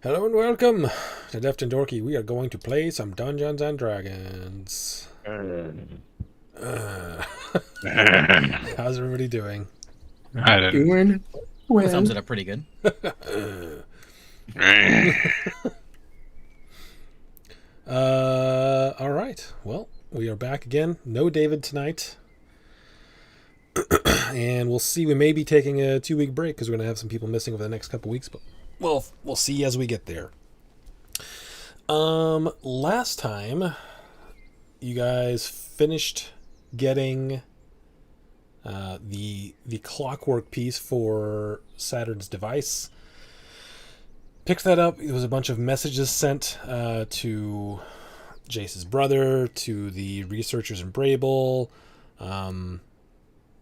Hello and welcome to Deft and Dorky. We are going to play some Dungeons and Dragons. Uh, how's everybody doing? I didn't. Doing Thumbs well. it up pretty good. All right. Well, we are back again. No David tonight. And we'll see. We may be taking a 2-week break because we're going to have some people missing over the next couple weeks, but we'll see as we get there. Last time you guys finished getting the clockwork piece for Saturn's device. Picked that up. There was a bunch of messages sent to Jace's brother, to the researchers in Brable.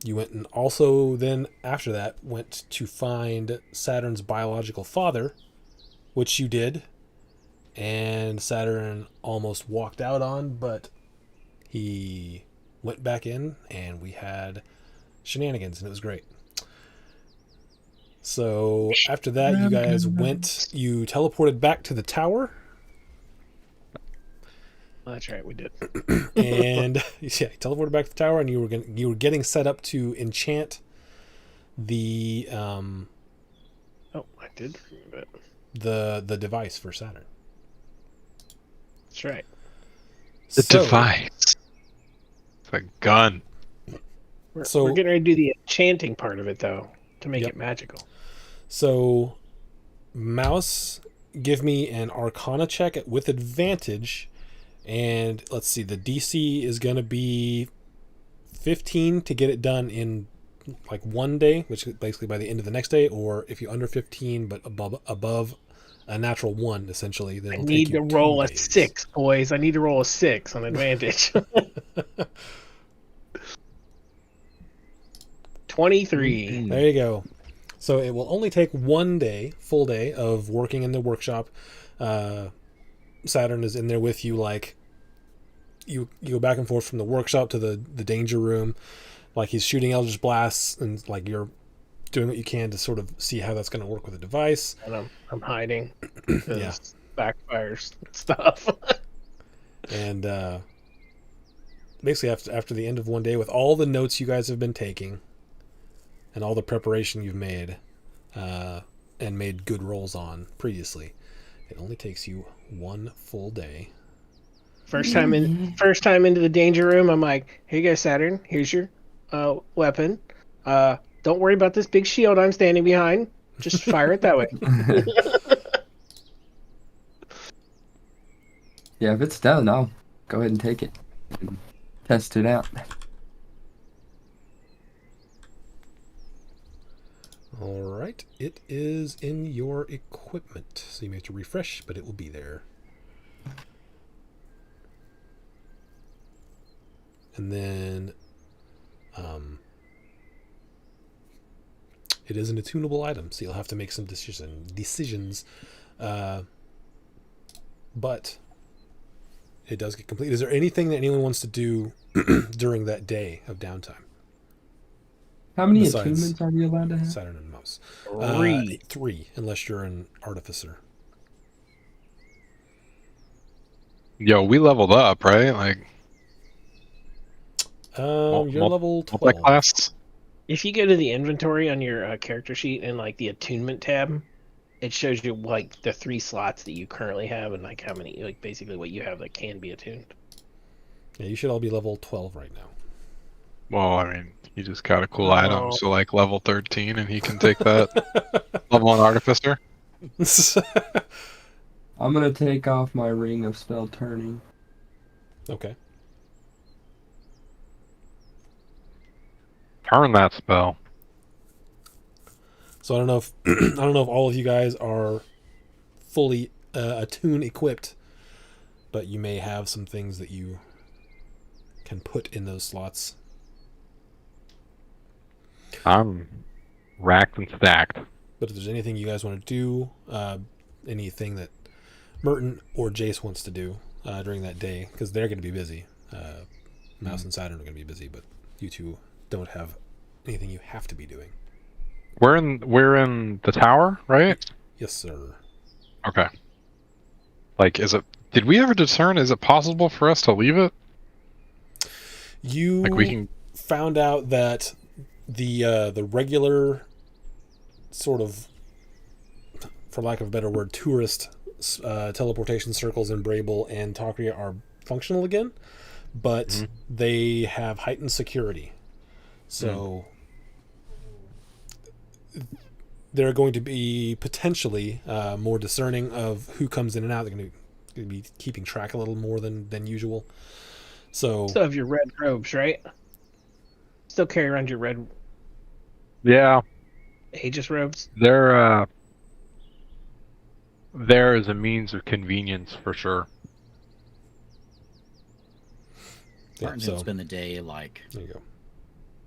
You went and also then after that went to find Saturn's biological father, which you did. And Saturn almost walked out on, but he went back in and we had shenanigans and it was great. So after that, you guys you teleported back to the tower. That's right, we did. And you teleported back to the tower and you were getting set up to enchant the Oh, I did forget that. the device for Saturn. That's right. The So- device. It's a gun. We're So- getting ready to do the enchanting part of it, though, to make Yep. it magical. So, Mouse, give me an Arcana check with advantage. And let's see, the DC is going to be 15 to get it done in like one day, which is basically by the end of the next day, or if you're under 15 but above a natural 1, essentially, then I it'll need take you to 2 roll a days. 6, boys. I need to roll a 6 on advantage. 23. There you go. So it will only take 1 day, full day of working in the workshop. Saturn is in there with you, like you go back and forth from the workshop to the danger room, like he's shooting Eldritch blasts, and like you're doing what you can to sort of see how that's going to work with the device. And I'm hiding. Yeah. Backfires stuff. And basically after the end of 1 day, with all the notes you guys have been taking and all the preparation you've made and made good rolls on previously, it only takes you 1 full day. First time into the danger room, I'm like, "Hey guys, Saturn, here's your weapon. Don't worry about this big shield I'm standing behind. Just fire it that way." Yeah, if it's done, I'll go ahead and take it and test it out. All right, it is in your equipment, so you may have to refresh, but it will be there. And then it is an attunable item, so you'll have to make some decisions. But it does get complete. Is there anything that anyone wants to do during that day of downtime? How many Besides attunements are you allowed to have? Saturn and Mouse. 3. 3, unless you're an artificer. Yo, we leveled up, right? Like You're level 12. multi-class. If you go to the inventory on your character sheet and like the attunement tab, it shows you like the 3 slots that you currently have and like how many, like basically what you have that can be attuned. Yeah, you should all be level 12 right now. Well, I mean, he just got a cool Oh. item, so like level 13, and he can take that. Level 1 artificer. I'm gonna take off my ring of spell turning. Okay. Turn that spell. So I don't know if all of you guys are fully attune equipped, but you may have some things that you can put in those slots. I'm racked and stacked. But if there's anything you guys want to do, anything that Merton or Jace wants to do during that day, because they're going to be busy. Mouse and Saturn are going to be busy, but you two don't have anything you have to be doing. We're in the tower, right? Yes, sir. Okay. Like, did we ever discern, is it possible for us to leave it? You Like, we can... found out that the regular sort of, for lack of a better word, tourist teleportation circles in Brable and Takria are functional again, but they have heightened security. So they're going to be potentially more discerning of who comes in and out. They're going to be keeping track a little more than usual. So Still have your red robes, right? Still carry around your red Yeah, Aegis robes. there is a means of convenience for sure. yeah, Martin's gonna spend the day like there you go.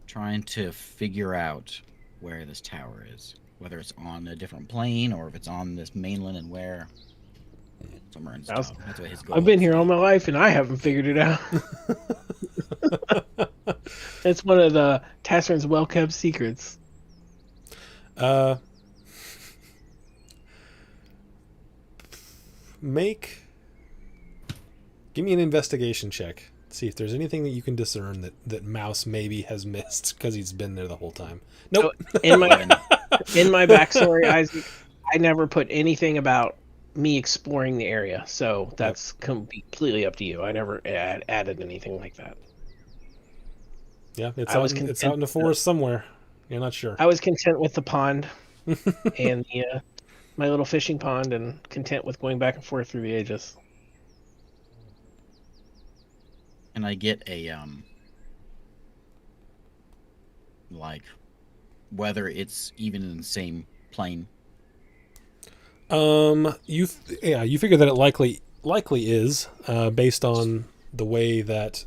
trying to figure out where this tower is, whether it's on a different plane or if it's on this mainland and where. Somewhere in this town. That's what his goal I've been is. here all my life and I haven't figured it out. It's one of the Tasserin's well-kept secrets. Give me an investigation check. See if there's anything that you can discern that Mouse maybe has missed because he's been there the whole time. Nope. So in my backstory, Isaac, I never put anything about me exploring the area, so that's completely up to you. I never added anything like that. Yeah, it's I was out in the forest somewhere. You're not sure. I was content with the pond and my little fishing pond, and content with going back and forth through the Aegis. And I get a like whether it's even in the same plane. You figure that it likely is based on the way that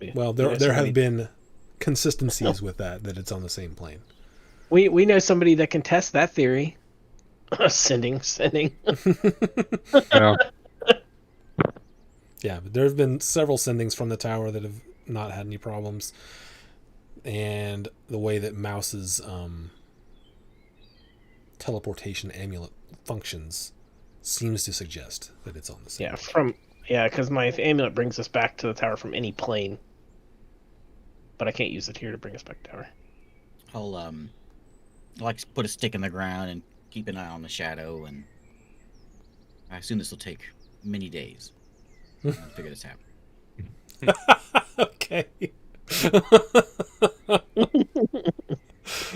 there have been consistencies with that it's on the same plane. We know somebody that can test that theory. sending. Yeah. Yeah, but there have been several sendings from the tower that have not had any problems, and the way that Mouse's teleportation amulet functions seems to suggest that it's on the same. Because my amulet brings us back to the tower from any plane, but I can't use it here to bring us back to the tower. I'll like put a stick in the ground and keep an eye on the shadow, and I assume this will take many days. to figure this out. Okay.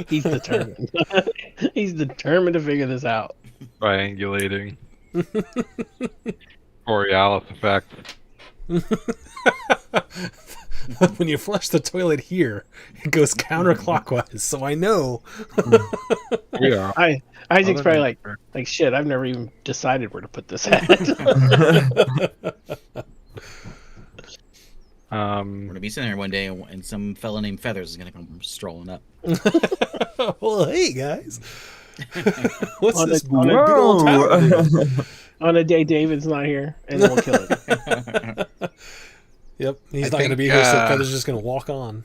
He's determined. He's determined to figure this out. Triangulating. Borealis effect. When you flush the toilet here, it goes counterclockwise, so I know. Yeah. Isaac's probably like shit, I've never even decided where to put this at. We're gonna be sitting here one day and some fella named Feathers is gonna come strolling up. Well, hey guys. What's On this a- big old tower? On a day David's not here, and then we'll kill it. Yep, he's I not going to think, be here, so Feather's just going to walk on.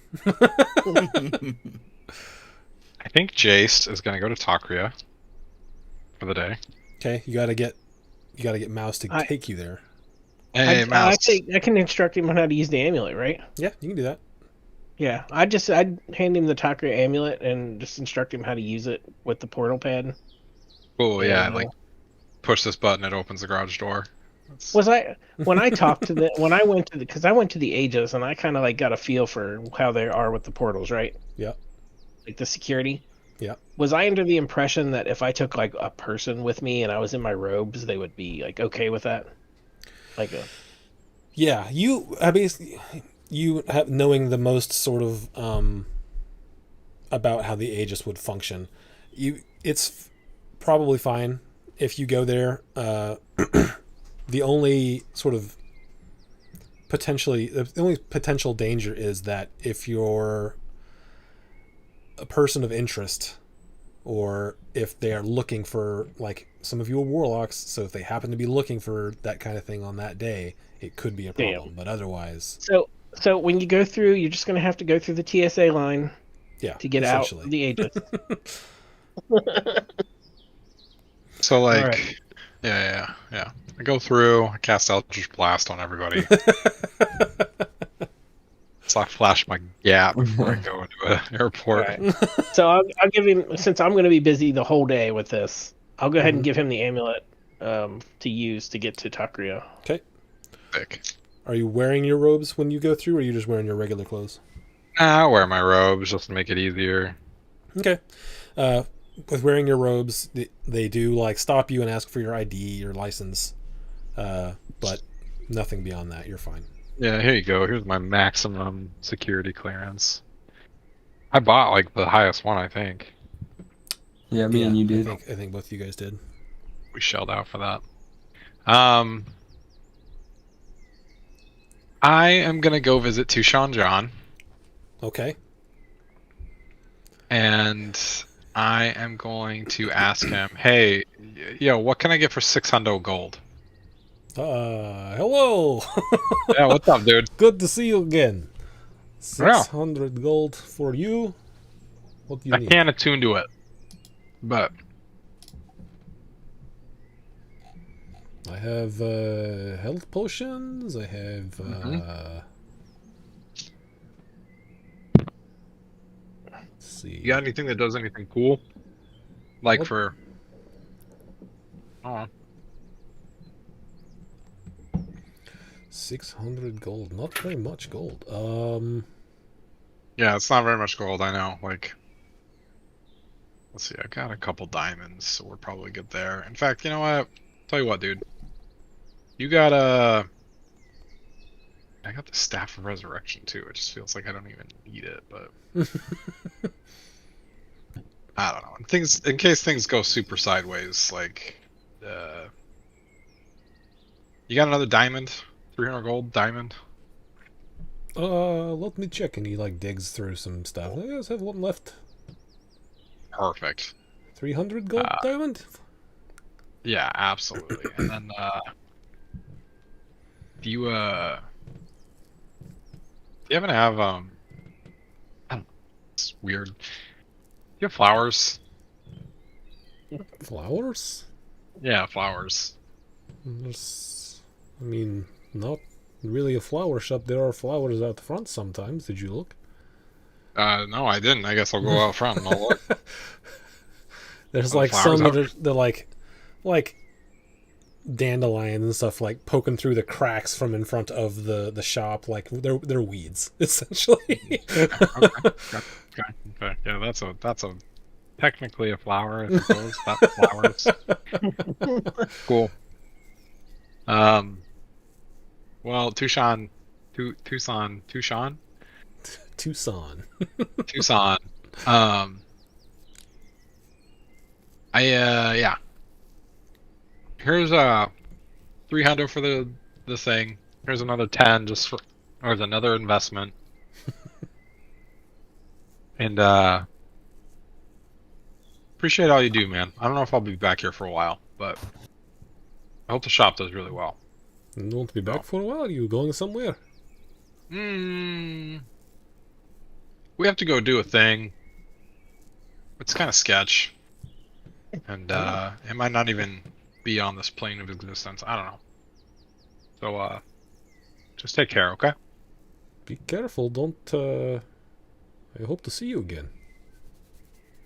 I think Jace is going to go to Takria for the day. Okay, you got to get Mouse to take you there. Hey, Mouse. I can instruct him on how to use the amulet, right? Yeah, you can do that. Yeah, I'd hand him the Takria amulet and just instruct him how to use it with the portal pad. Oh, yeah, like push this button, it opens the garage door. When I went to because I went to the Aegis and I kind of like got a feel for how they are with the portals, right? Yeah. Like the security. Yeah. Was I under the impression that if I took like a person with me and I was in my robes, they would be like okay with that? Yeah, you have knowing the most sort of about how the Aegis would function. It's probably fine if you go there. The only potential danger is that if you're a person of interest, or if they are looking for, like, some of you are warlocks, so if they happen to be looking for that kind of thing on that day, it could be a problem. But otherwise, so when you go through, you're just gonna have to go through the TSA line, to get out of the Aegis. So like, Alright. yeah. I go through. I cast Eldritch Blast on everybody. So I flash my gap before I go into an airport. Alright. So I'll give him, since I'm going to be busy the whole day with this, I'll go ahead and Mhm. give him the amulet to use to get to Takuya. Okay. Sick. Are you wearing your robes when you go through, or are you just wearing your regular clothes? I wear my robes just to make it easier. Okay. With wearing your robes, they do like stop you and ask for your ID, your license, but nothing beyond that. You're fine. Yeah, here you go. Here's my maximum security clearance. I bought like the highest one, I think. Yeah, me and you did. I think both of you guys did. We shelled out for that. I am gonna go visit Tushan John, Okay. and I am going to ask him, "Hey, yo, what can I get for 600 gold?" Hello. Yeah, what's up, dude? Good to see you again. Yeah. 600 gold for you. What do you I need? can't attune to it, but I have health potions. I have. Let's see. you got anything that does anything cool? Like What? for, oh, 600 gold. Not very much gold. yeah, it's not very much gold. I know. Like, let's see. I got a couple diamonds, so we're probably good there. In fact, you know what? Tell you what, dude. You got I got the Staff of Resurrection too. It just feels like I don't even need it, but I don't know. In case things go super sideways, like, you got another diamond, 300 gold diamond. let me check. And he like digs through some stuff. I guess I have one left. Perfect. 300 gold diamond. Yeah, absolutely. And then, do you happen to have I don't know, it's weird. Do you have flowers? Flowers? Yeah, flowers. I mean, not really a flower shop. There are flowers out front sometimes. Did you look? No, I didn't. I guess I'll go out front and I'll look. There's Are like the flowers some out? that are they're like dandelions and stuff like poking through the cracks from in front of the shop. Like they're weeds essentially. Okay. Yeah, that's a technically a flower, I suppose. That's flowers. Cool. Well, Tucson. Tucson. Tucson. Yeah. Here's 300 for the thing. Here's another 10 just for, or another investment. And appreciate all you do, man. I don't know if I'll be back here for a while, but I hope the shop does really well. You want to be back for a while? You going somewhere? We have to go do a thing. It's kind of sketch. And it might not even be on this plane of existence. I don't know. So just take care, okay? Be careful. Don't. I hope to see you again.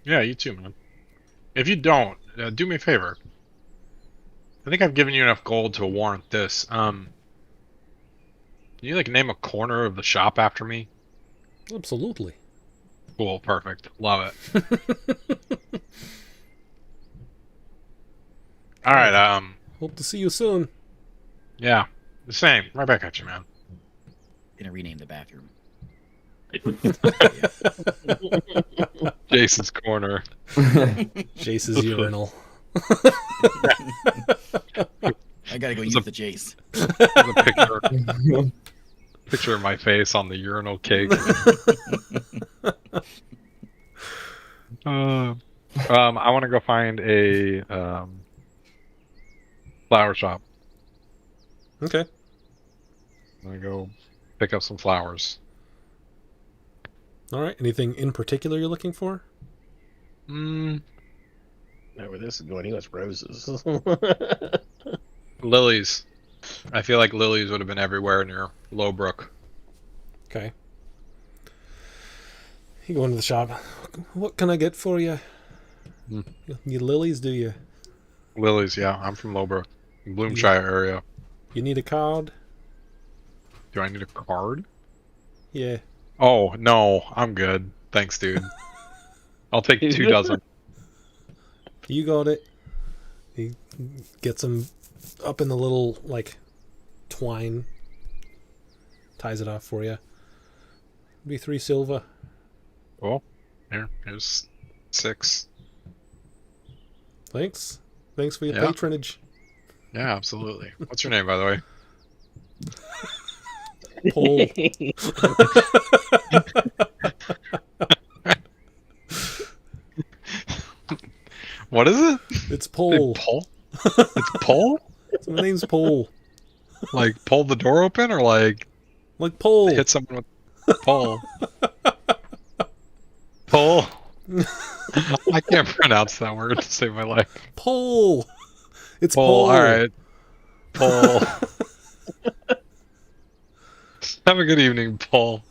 Yeah, you too, man. If you don't, do me a favor. I think I've given you enough gold to warrant this. Can you like name a corner of the shop after me? Absolutely. Cool, perfect. Love it. All right, Hope to see you soon. yeah, the same. Right back at you, man. Gonna rename the bathroom. Jason's corner. Jace's urinal. I gotta go It's use a- the Jace. There's a picture of my face on the urinal cake. I want to go find a flower shop. Okay. I'm gonna go pick up some flowers. All right. Anything in particular you're looking for? know where this is going. He wants roses. Lilies. I feel like lilies would have been everywhere near Lowbrook. Okay. You go into the shop. What can I get for you? Hmm. You lilies, do you? Lilies, yeah. I'm from Lowbrook, Bloomshire area. You need a card? Do I need a card? Yeah. Oh, no. I'm good. Thanks, dude. I'll take 2 dozen. You got it. He gets them up in the little, like, twine. Ties it off for you. Be 3 silver. Well, here's 6. Thanks. Thanks for your Yeah. patronage. Yeah, absolutely. What's your name, by the way? Paul. What is it? It's Say Paul. Paul? It's Paul? My name's Paul. Like pull the door open or like Like Paul. hit someone with Paul? Paul? I can't pronounce that word to save my life. Paul. It's Paul, Paul. alright. Paul. Have a good evening, Paul.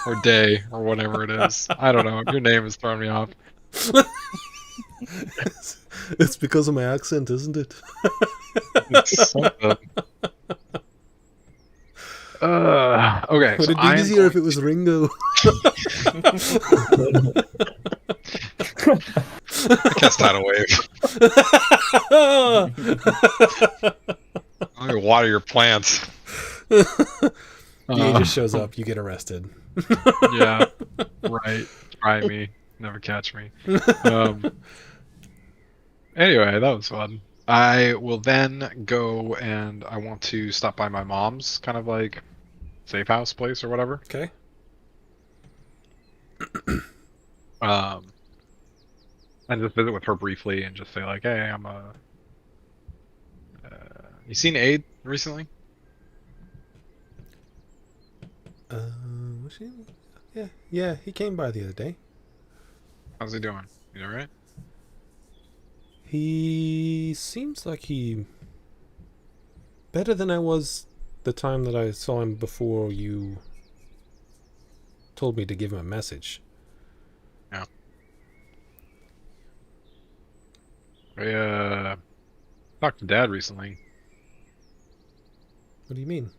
Or day, or whatever it is. I don't know. Your name is throwing me off. It's because of my accent, isn't it? It's something. Okay, Would so it be I am easier if going it was Ringo? to cast Tidal Wave. I'm gonna water your plants. DA just shows up, you get arrested. Yeah, right. Try me, never catch me. Anyway, that was fun. I will then go and I want to stop by my mom's kind of like safe house place or whatever. Okay. And just visit with her briefly and just say like, hey, I'm you seen Aid recently? Was he? Yeah, he came by the other day. How's he doing? You alright? He seems like he better than I was the time that I saw him before you told me to give him a message. Yeah. I talked to Dad recently. What do you mean?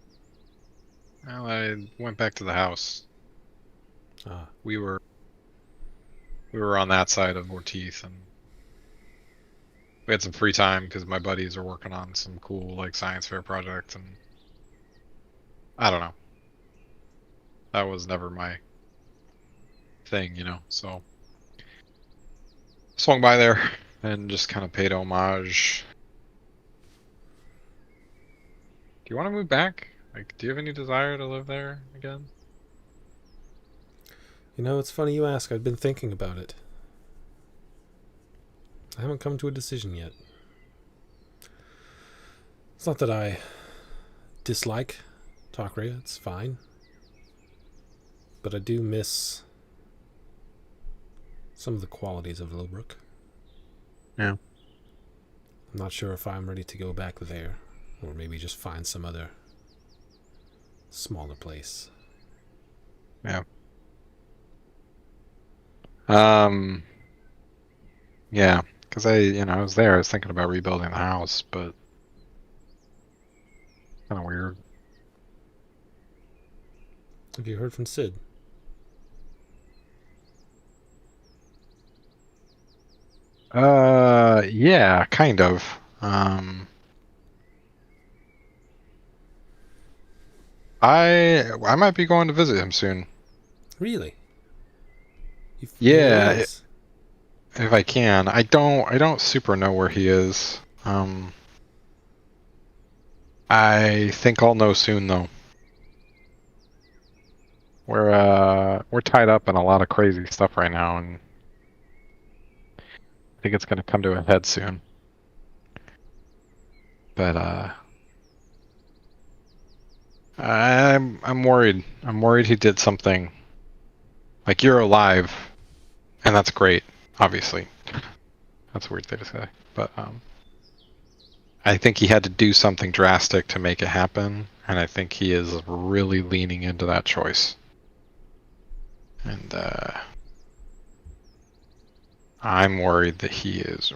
Well, I went back to the house. Ah, We were on that side of Ortiz, and we had some free time because my buddies are working on some cool like science fair project, and I don't know. That was never my thing, you know. So swung by there and just kind of paid homage. Do you want to move back? Like, do you have any desire to live there again? you know, it's funny you ask. I've been thinking about it. I haven't come to a decision yet. It's not that I dislike Takria, it's fine. But I do miss some of the qualities of Lowbrook. Yeah. I'm not sure if I'm ready to go back there, or maybe just find some other smaller place. Yeah. Yeah, because I was there. I was thinking about rebuilding the house, but kind of weird. Have you heard from Sid? Yeah, kind of. I might be going to visit him soon. Really? You know Yeah, where he is? if I can. I don't super know where he is. I think I'll know soon though. We're tied up in a lot of crazy stuff right now, and I think it's gonna come to a head soon. But I'm worried. I'm worried he did something. Like, you're alive, and that's great, obviously. That's a weird thing to say. But I think he had to do something drastic to make it happen, and I think he is really leaning into that choice. And I'm worried that he is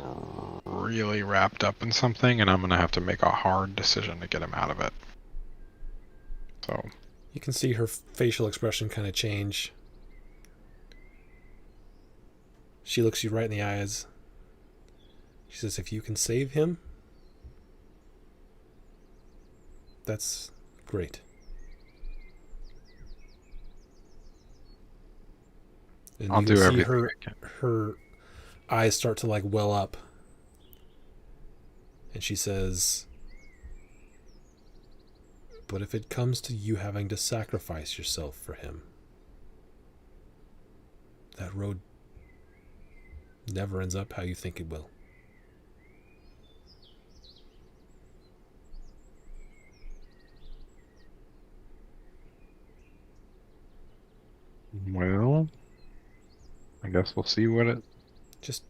really wrapped up in something, and I'm going to have to make a hard decision to get him out of it. So You can see her facial expression kind of change. She looks you right in the eyes. She says, if you can save him, that's great. And I'll you can do see everything I can. her eyes start to like well up. And she says, but if it comes to you having to sacrifice yourself for him, that road never ends up how you think it will. Well, I guess we'll see what it... Just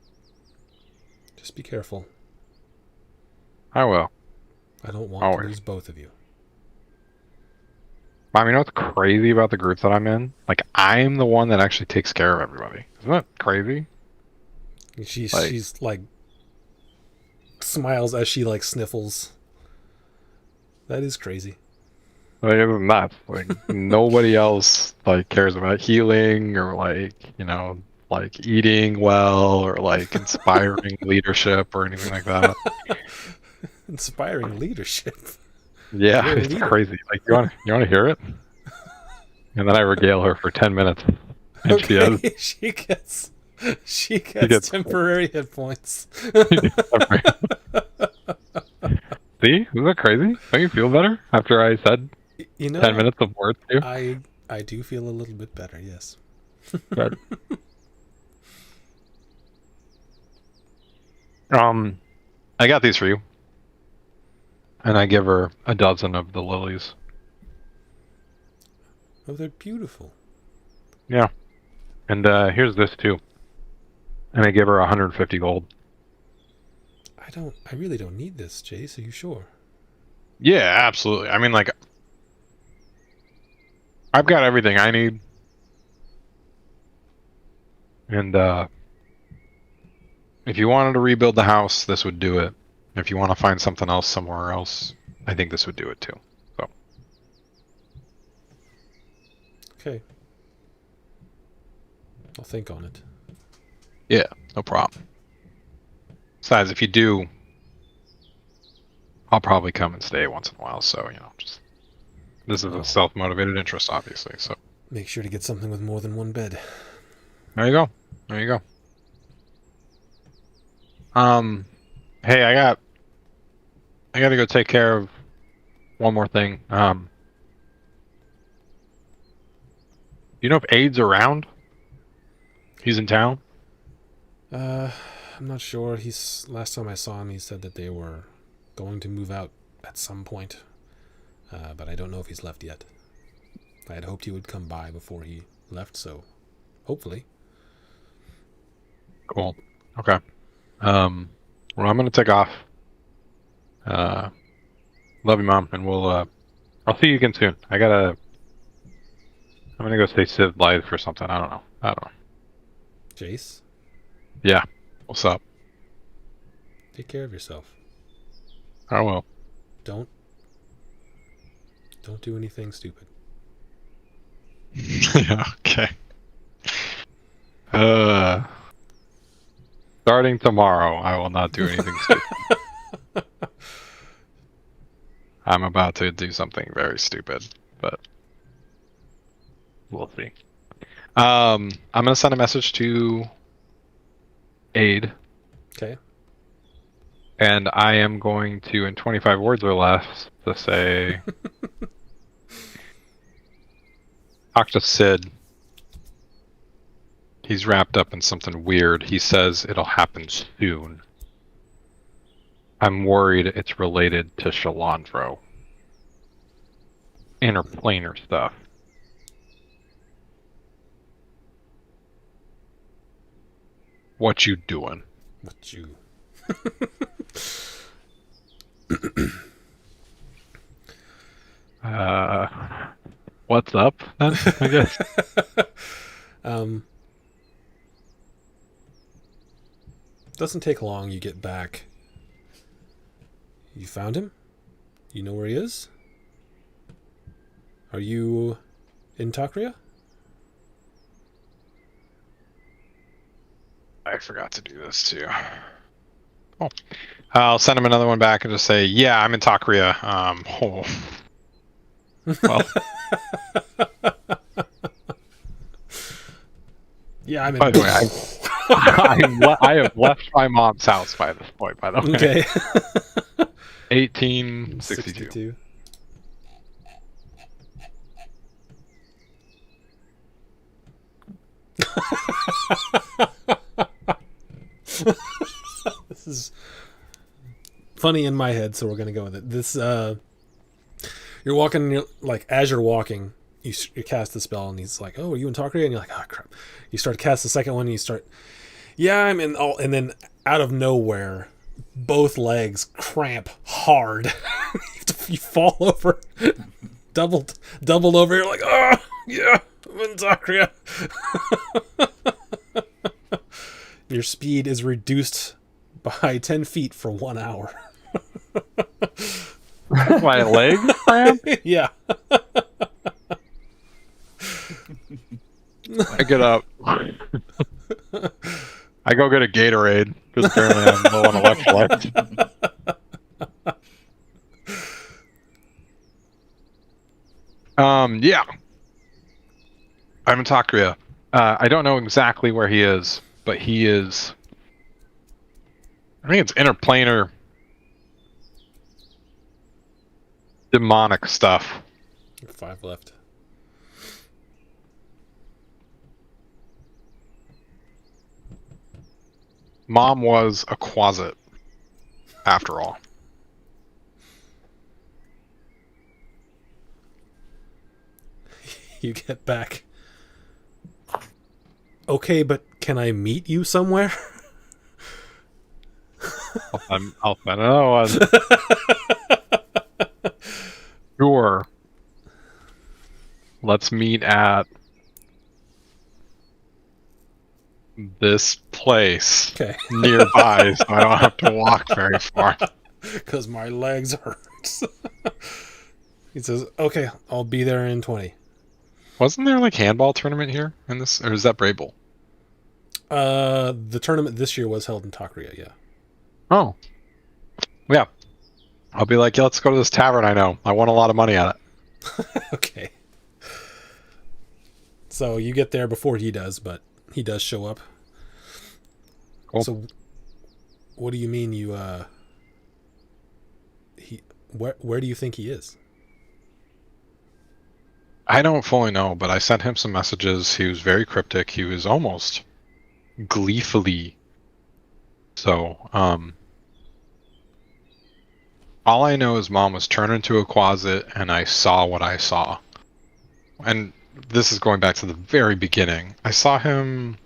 be careful. I will. I don't want Always. to lose both of you. I mean, you know what's crazy about the group that I'm in? Like, I'm the one that actually takes care of everybody. Isn't that crazy? She's like smiles as she like sniffles. That is crazy. Like, it's nuts. Like, nobody else like cares about healing or like, like eating well or like inspiring leadership or anything like that. Inspiring leadership. Yeah, You're a it's leader. crazy. Like, you want to hear it? And then I regale her for 10 minutes. And Okay, she gets temporary hit points. See? Isn't that crazy? Don't you feel better after I said 10 minutes of words too? I do feel a little bit better, yes. Good. I got these for you. And I give her a dozen of the lilies. Oh, they're beautiful. Yeah. And here's this too. And I give her 150 gold. I really don't need this, Jace. Are you sure? Yeah, absolutely. I mean, like, I've got everything I need. And if you wanted to rebuild the house, this would do it. If you want to find something else somewhere else, I think this would do it too. So. Okay. I'll think on it. Yeah, no problem. Besides, if you do, I'll probably come and stay once in a while. So, just this is a self-motivated interest, obviously. So make sure to get something with more than one bed. there you go. There you go. Hey, I got to go take care of one more thing. You know if Aid's around? He's in town? I'm not sure. Last time I saw him, he said that they were going to move out at some point. But I don't know if he's left yet. I had hoped he would come by before he left, so hopefully. Cool. Okay. Well, I'm gonna take off. Love you, Mom, and I'll see you again soon. I'm gonna go stay Civ Live for something. I don't know. Jace? Yeah. What's up? Take care of yourself. I will. Don't do anything stupid. Yeah, okay. Starting tomorrow, I will not do anything stupid. I'm about to do something very stupid, but we'll see. I'm gonna send a message to Aid. Okay. And I am going to, in 25 words or less, to say, talk to Sid. He's wrapped up in something weird. He says it'll happen soon. I'm worried it's related to Shalandro. Interplanar stuff. What you doing? What you? What's up then? I guess. um, doesn't take long. You get back. You found him? You know where he is? Are you in Takria? I forgot to do this too. Oh. I'll send him another one back and just say, yeah, I'm in Takria. Well, Yeah, I'm in. by the way, I have left my mom's house by this point, by the way. Okay. 1862. 62. This is funny in my head, so we're gonna go with it. This you're walking, and you're like, as you're walking, you cast the spell, and he's like, "Oh, are you in Takria?" And you're like, "Oh crap!" You start to cast the second one, and you start, "Yeah, I'm in." All, and then out of nowhere, both legs cramp hard. You fall over, doubled over. You're like, "Oh, yeah, I'm in Takria." Your speed is reduced by 10 feet for 1 hour. My leg cramp? Yeah. I get up. I go get a Gatorade because apparently I'm low on electrolytes. Yeah. I'm in Takria. I don't know exactly where he is, but he is. I think it's interplanar demonic stuff. 5 left. Mom was a quasit, after all. You get back. Okay, but can I meet you somewhere? I'll send another one. Sure. Let's meet at this place Okay. nearby, so I don't have to walk very far. Because my legs hurt. He says, okay, I'll be there in 20. Wasn't there like handball tournament here in this, or is that Brable? The tournament this year was held in Takria, yeah. Oh. Yeah. I'll be like, yeah, let's go to this tavern I know. I won a lot of money at it. Okay. So you get there before he does, but he does show up. Cool. So what do you mean you where do you think he is? I don't fully know, but I sent him some messages. He was very cryptic. He was almost gleefully so. All I know is Mom was turned into a quasit, and I saw what I saw. And this is going back to the very beginning. I saw him.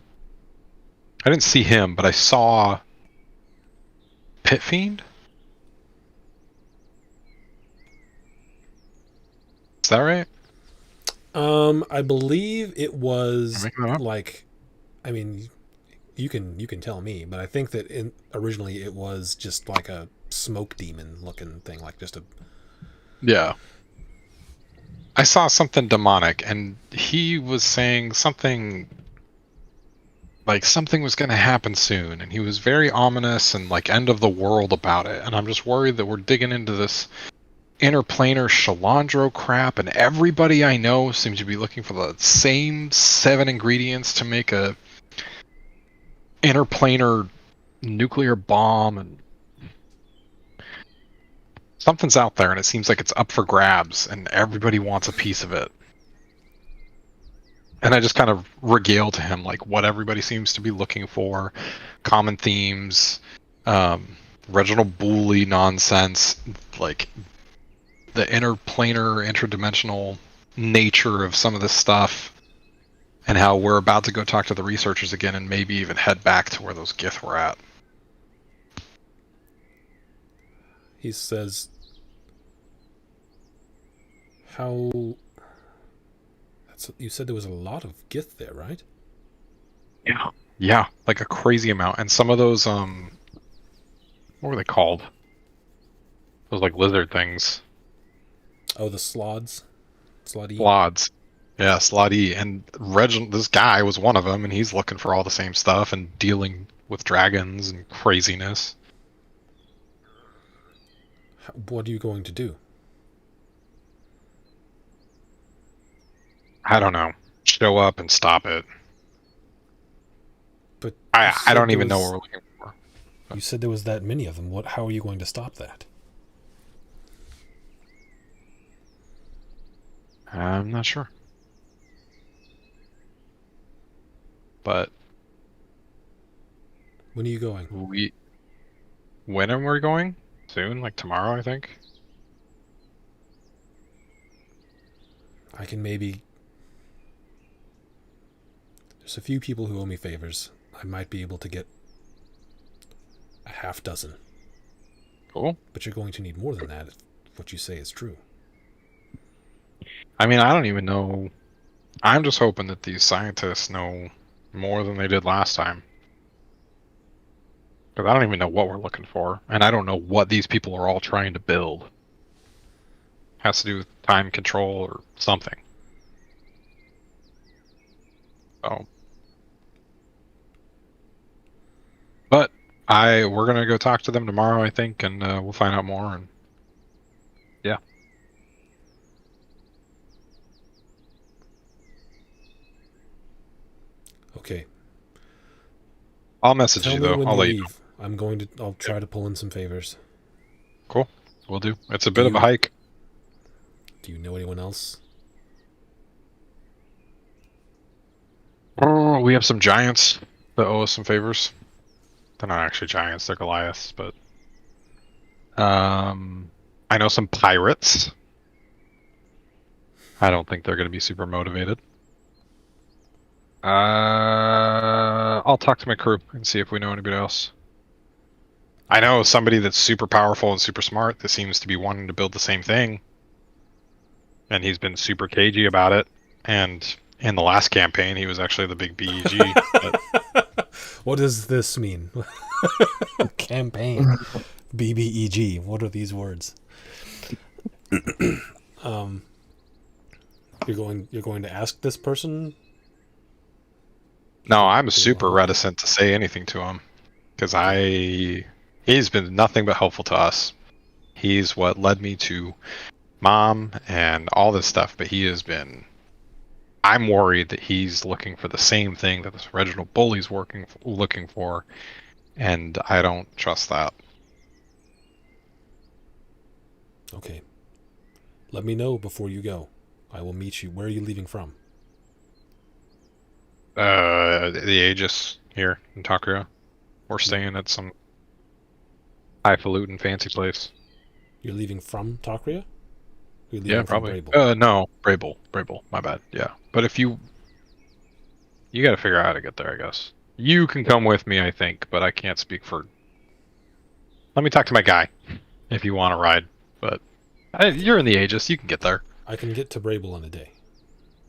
I didn't see him, but I saw Pit Fiend. Is that right? I believe it was Am I making that up? like, I mean, you can tell me, but I think that originally it was just like a smoke demon looking thing, like just a. Yeah. I saw something demonic, and he was saying something like something was going to happen soon, and he was very ominous and like end of the world about it. And I'm just worried that we're digging into this interplanar Shalandro crap, and everybody I know seems to be looking for the same 7 ingredients to make a interplanar nuclear bomb, and something's out there, and it seems like it's up for grabs, and everybody wants a piece of it. And I just kind of regale to him like what everybody seems to be looking for, common themes, Reginald Booley nonsense, like the interplanar, interdimensional nature of some of this stuff, and how we're about to go talk to the researchers again and maybe even head back to where those Gith were at. He says, "How?" You said there was a lot of Gith there, right? Yeah. Yeah, like a crazy amount. And some of those, what were they called? Those like lizard things. Oh, the Slods, Sloddy. Slods. Yeah, Slotty. And Reginald, this guy was one of them, and he's looking for all the same stuff and dealing with dragons and craziness. What are you going to do? I don't know. Show up and stop it. But I don't even know what we're looking for. You said there was that many of them. How are you going to stop that? I'm not sure. But When are you going? when are we going? Soon, like tomorrow, I think. I can maybe. There's a few people who owe me favors. I might be able to get a half dozen. Cool. But you're going to need more than that if what you say is true. I mean, I don't even know. I'm just hoping that these scientists know more than they did last time. Because I don't even know what we're looking for. And I don't know what these people are all trying to build. Has to do with time control or something. So. But we're gonna go talk to them tomorrow, I think, and we'll find out more. And yeah. Okay. I'll message Tell you me though. when I'll you let you know. leave. I'll try to pull in some favors. Cool. We'll do. It's a bit of a hike. Do you know anyone else? Oh, we have some giants that owe us some favors. They're not actually giants, they're Goliaths, but I know some pirates. I don't think they're gonna be super motivated. I'll talk to my crew and see if we know anybody else. I know somebody that's super powerful and super smart that seems to be wanting to build the same thing. And he's been super cagey about it. And in the last campaign, he was actually the big BEG. But... What does this mean? Campaign. BBEG. What are these words? You're going to ask this person? No, I'm super reticent to say anything to him. Because he's been nothing but helpful to us. He's what led me to Mom and all this stuff, but he has been... I'm worried that he's looking for the same thing that this Reginald Bully's looking for, and I don't trust that. Okay. Let me know before you go. I will meet you. Where are you leaving from? The Aegis here in Takuya. We're staying at some highfalutin fancy place. You're leaving from Takuya? Yeah, probably. Brable? No, Brable. My bad. Yeah, but if you got to figure out how to get there, I guess. You can come with me, I think, but I can't speak for. Let me talk to my guy if you want to ride. But you're in the Aegis, you can get there. I can get to Brable in a day.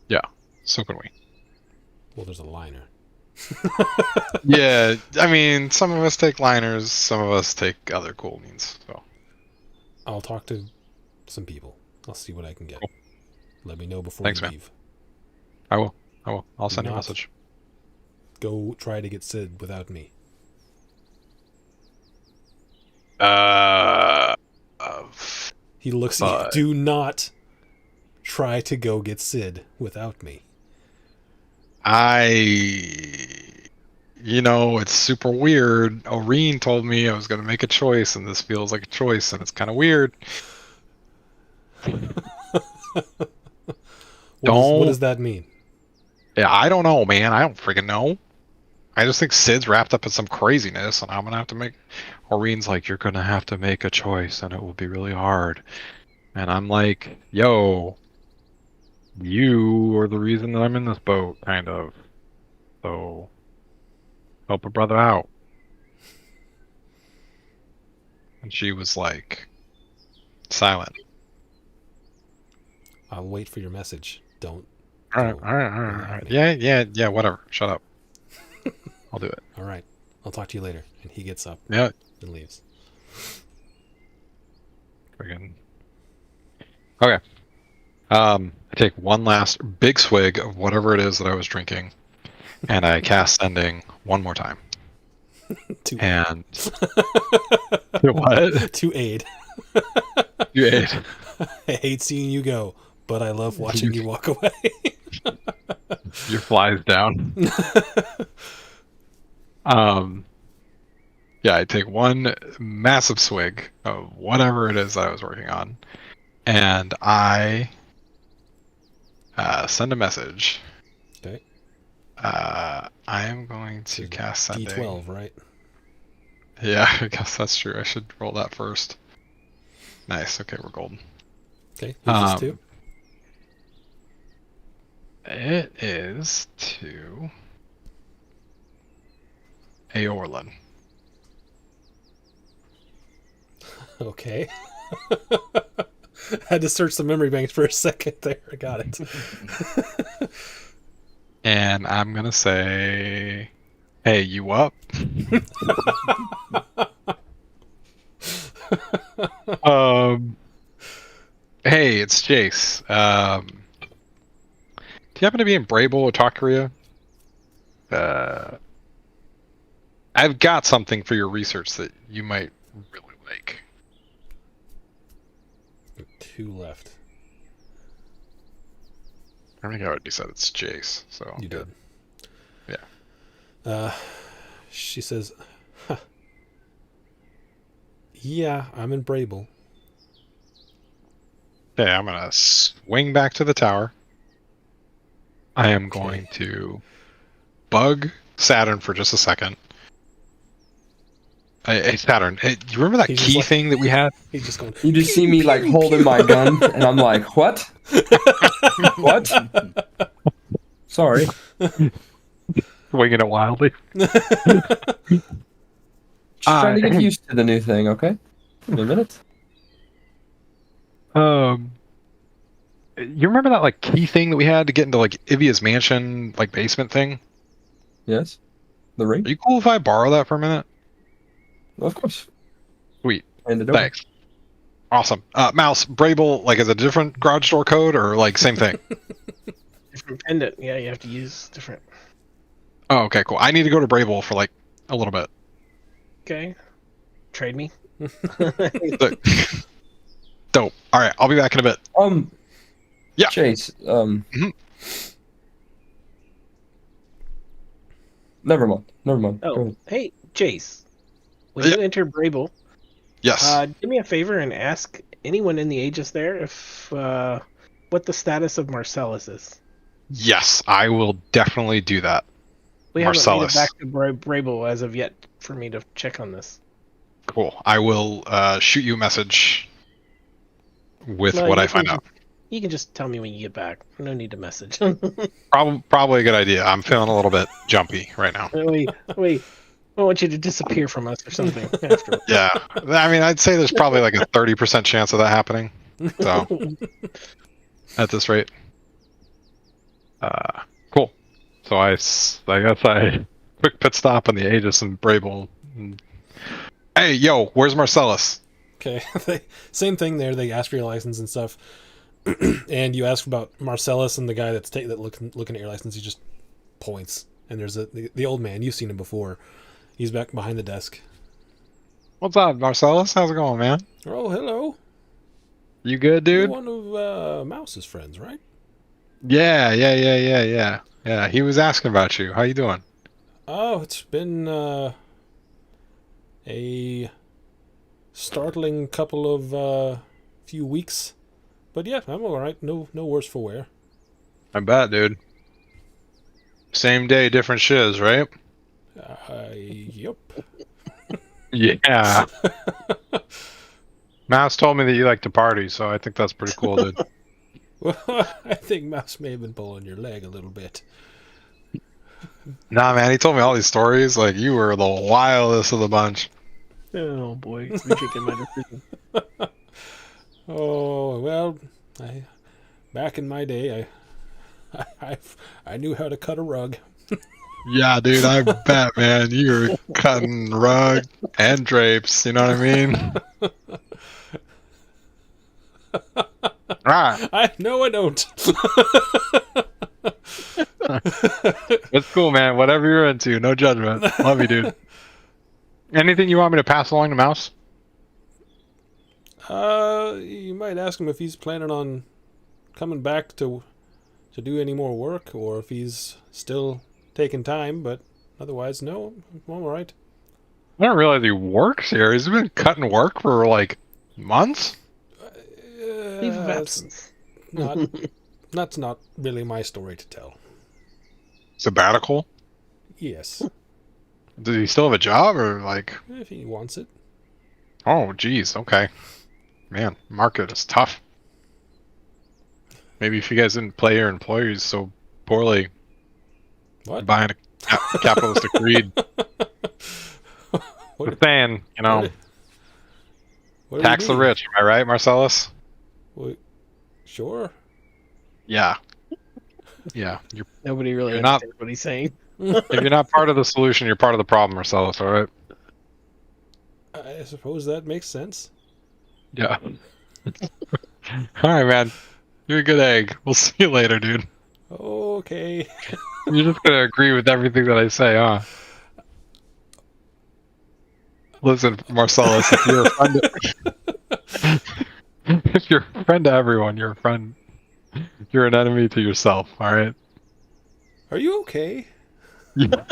Yeah, so can we. Well, there's a liner. Yeah, I mean, some of us take liners, some of us take other cool means. So I'll talk to some people. I'll see what I can get. Cool. Let me know before Thanks, you man. leave. I will. I'll send you a message. Go try to get Sid without me. He looks at you. Do not try to go get Sid without me. It's super weird. Oreen told me I was going to make a choice, and this feels like a choice, and it's kind of weird. What does that mean? Yeah, I don't know, man. I don't freaking know. I just think Sid's wrapped up in some craziness, and I'm going to have to make... Oreen's like, you're going to have to make a choice, and it will be really hard. And I'm like, yo, you are the reason that I'm in this boat, kind of. So, help a brother out. And she was like, silent. I'll wait for your message. Don't. All right, go all right, all right, all without right. me. Yeah. Whatever. Shut up. I'll do it. All right. I'll talk to you later. And he gets up Yeah. and leaves. Friggin'. Okay. I take one last big swig of whatever it is that I was drinking, and I cast sending one more time. To And what? to aid. You ate. I hate seeing you go, but I love watching you walk away. Your flies down. Yeah, I take one massive swig of whatever it is that I was working on, and I send a message. Okay. I am going to It's cast sending. D12, right? Yeah, I guess that's true. I should roll that first. Nice. Okay, we're golden. Okay. Who's this to? It is to Aorlin. Okay. Had to search the memory banks for a second there. I got it. And I'm gonna say, "Hey, you up?" Hey, it's Jace. Do you happen to be in Brable or Takuria? I've got something for your research that you might really like. 2 left. I think I already said it's Jace, so You did. Yeah. She says, huh. Yeah, I'm in Brable. Okay, I'm gonna swing back to the tower. I am going to bug Saturn for just a second. Hey, Saturn, hey, do you remember that He's key just like- thing that we had? He's just going, You just see me like holding my gun, and I'm like, what? What? Sorry. Winging it wildly. Just trying to get used to the new thing, okay? Give me a minute. You remember that like key thing that we had to get into like Ivia's mansion, like basement thing? Yes? The ring? Are you cool if I borrow that for a minute? Of course. Sweet. Hand it over. Thanks. Awesome. Mouse, Brable, like, is it a different garage door code or like same thing? Different pendant. Yeah, you have to use different. Oh, okay, cool. I need to go to Brable for like a little bit. Okay. Trade me. Look. Dope. All right, I'll be back in a bit. Yeah. Chase, Mhm. Never mind. Go Oh, ahead. hey, Jace. When Yeah. you enter Brable, Yes. do me a favor and ask anyone in the Aegis there if what the status of Marcellus is. Yes, I will definitely do that. We haven't made it Marcellus. back to Brable as of yet for me to check on this. Cool. I will shoot you a message with Well, what you I find can out. You can just tell me when you get back. No need to message. Probably a good idea. I'm feeling a little bit jumpy right now. wait. I want you to disappear from us or something after. Yeah. I mean, I'd say there's probably like a 30% chance of that happening. So, at this rate. Cool. So I guess I quick pit stop on the Aegis and Brable. Hey, yo, where's Marcellus? okay. Same thing there. They ask for your license and stuff. And you ask about Marcellus and the guy that's looking at your license. He just points. And there's the old man. You've seen him before. He's back behind the desk. What's up, Marcellus? How's it going, man? Oh, hello. You good, You're dude? one of Mouse's friends, right? Yeah. Yeah, he was asking about you. How you doing? Oh, it's been a startling couple of few weeks. But yeah, I'm all right. No worse for wear. I bet, dude. Same day, different shiz, right? Yep. Yeah. Mouse told me that you like to party, so I think that's pretty cool, dude. Well, I think Mouse may have been pulling your leg a little bit. Nah, man, he told me all these stories. Like, you were the wildest of the bunch. Oh boy, I'm drinking my decision. Oh well, back in my day, I knew how to cut a rug. Yeah, dude, I bet, man. You were cutting rug and drapes. You know what I mean? Right. No, I don't. It's cool, man. Whatever you're into, no judgment. Love you, dude. Anything you want me to pass along to Mouse? You might ask him if he's planning on coming back to do any more work, or if he's still taking time. But otherwise, no, I'm all right. I don't realize he works here. He's been cutting work for like months. Leave of It's absence. not. That's not really my story to tell. Sabbatical. Yes, Does he still have a job or like? if he wants it. Oh, geez. Okay. Man, market is tough. Maybe if you guys didn't play your employees so poorly, What? buying a capitalistic greed. What? Just saying, you know, What do tax you the mean? rich. Am I right, Marcellus? Wait, sure. Yeah. Yeah. Nobody really You're not- understands what he's saying. If you're not part of the solution, you're part of the problem, Marcellus. All right. I suppose that makes sense. Yeah. All right, man. You're a good egg. We'll see you later, dude. Okay. You're just gonna agree with everything that I say, huh? Listen, Marcellus, if you're a friend if you're a friend to everyone, you're a friend. You're an enemy to yourself. All right. Are you okay? Yeah.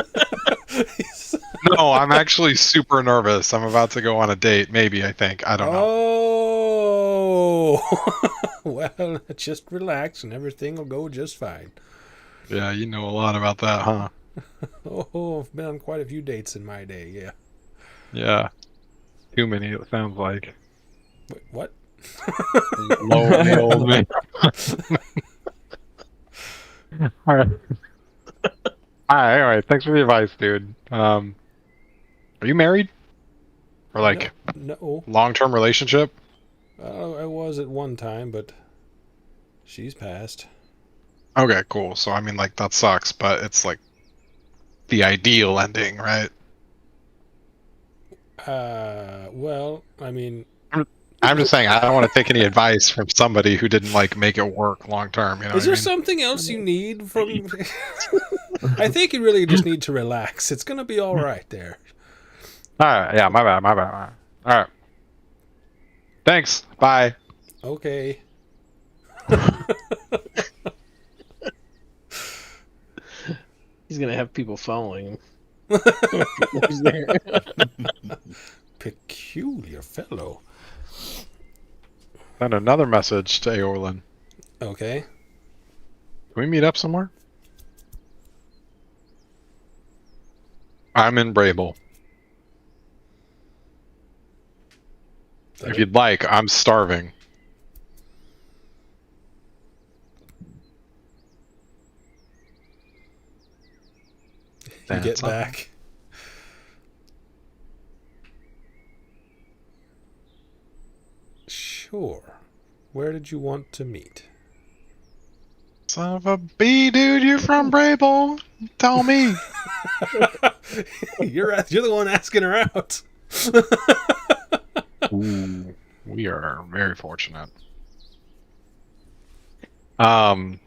No, I'm actually super nervous. I'm about to go on a date. Maybe, I think. I don't know. Oh. Well, just relax and everything will go just fine. Yeah, you know a lot about that, huh? Oh, I've been on quite a few dates in my day, yeah. Yeah. Too many, it sounds like. Wait, what? Lonely old man. Alright. Alright, anyway, thanks for the advice, dude. Are you married? Or like No. long-term relationship? I was at one time, but she's passed. Okay, cool. So I mean like that sucks, but it's like the ideal ending, right? Well, I mean, I'm just saying I don't want to take any advice from somebody who didn't like make it work long term, you know is what there I mean? something else you need from... I think you really just need to relax. It's gonna be all right there. Alright, yeah, my bad. Alright. Thanks. Bye. Okay. He's gonna have people following him. Peculiar fellow. Send another message to Aorlin. Okay. Can we meet up somewhere? I'm in Brable. If you'd like, I'm starving. You get back. Sure. Where did you want to meet? Son of a bee, dude, you're from Brable. Tell me. You're the one asking her out. Ooh, we are very fortunate. I've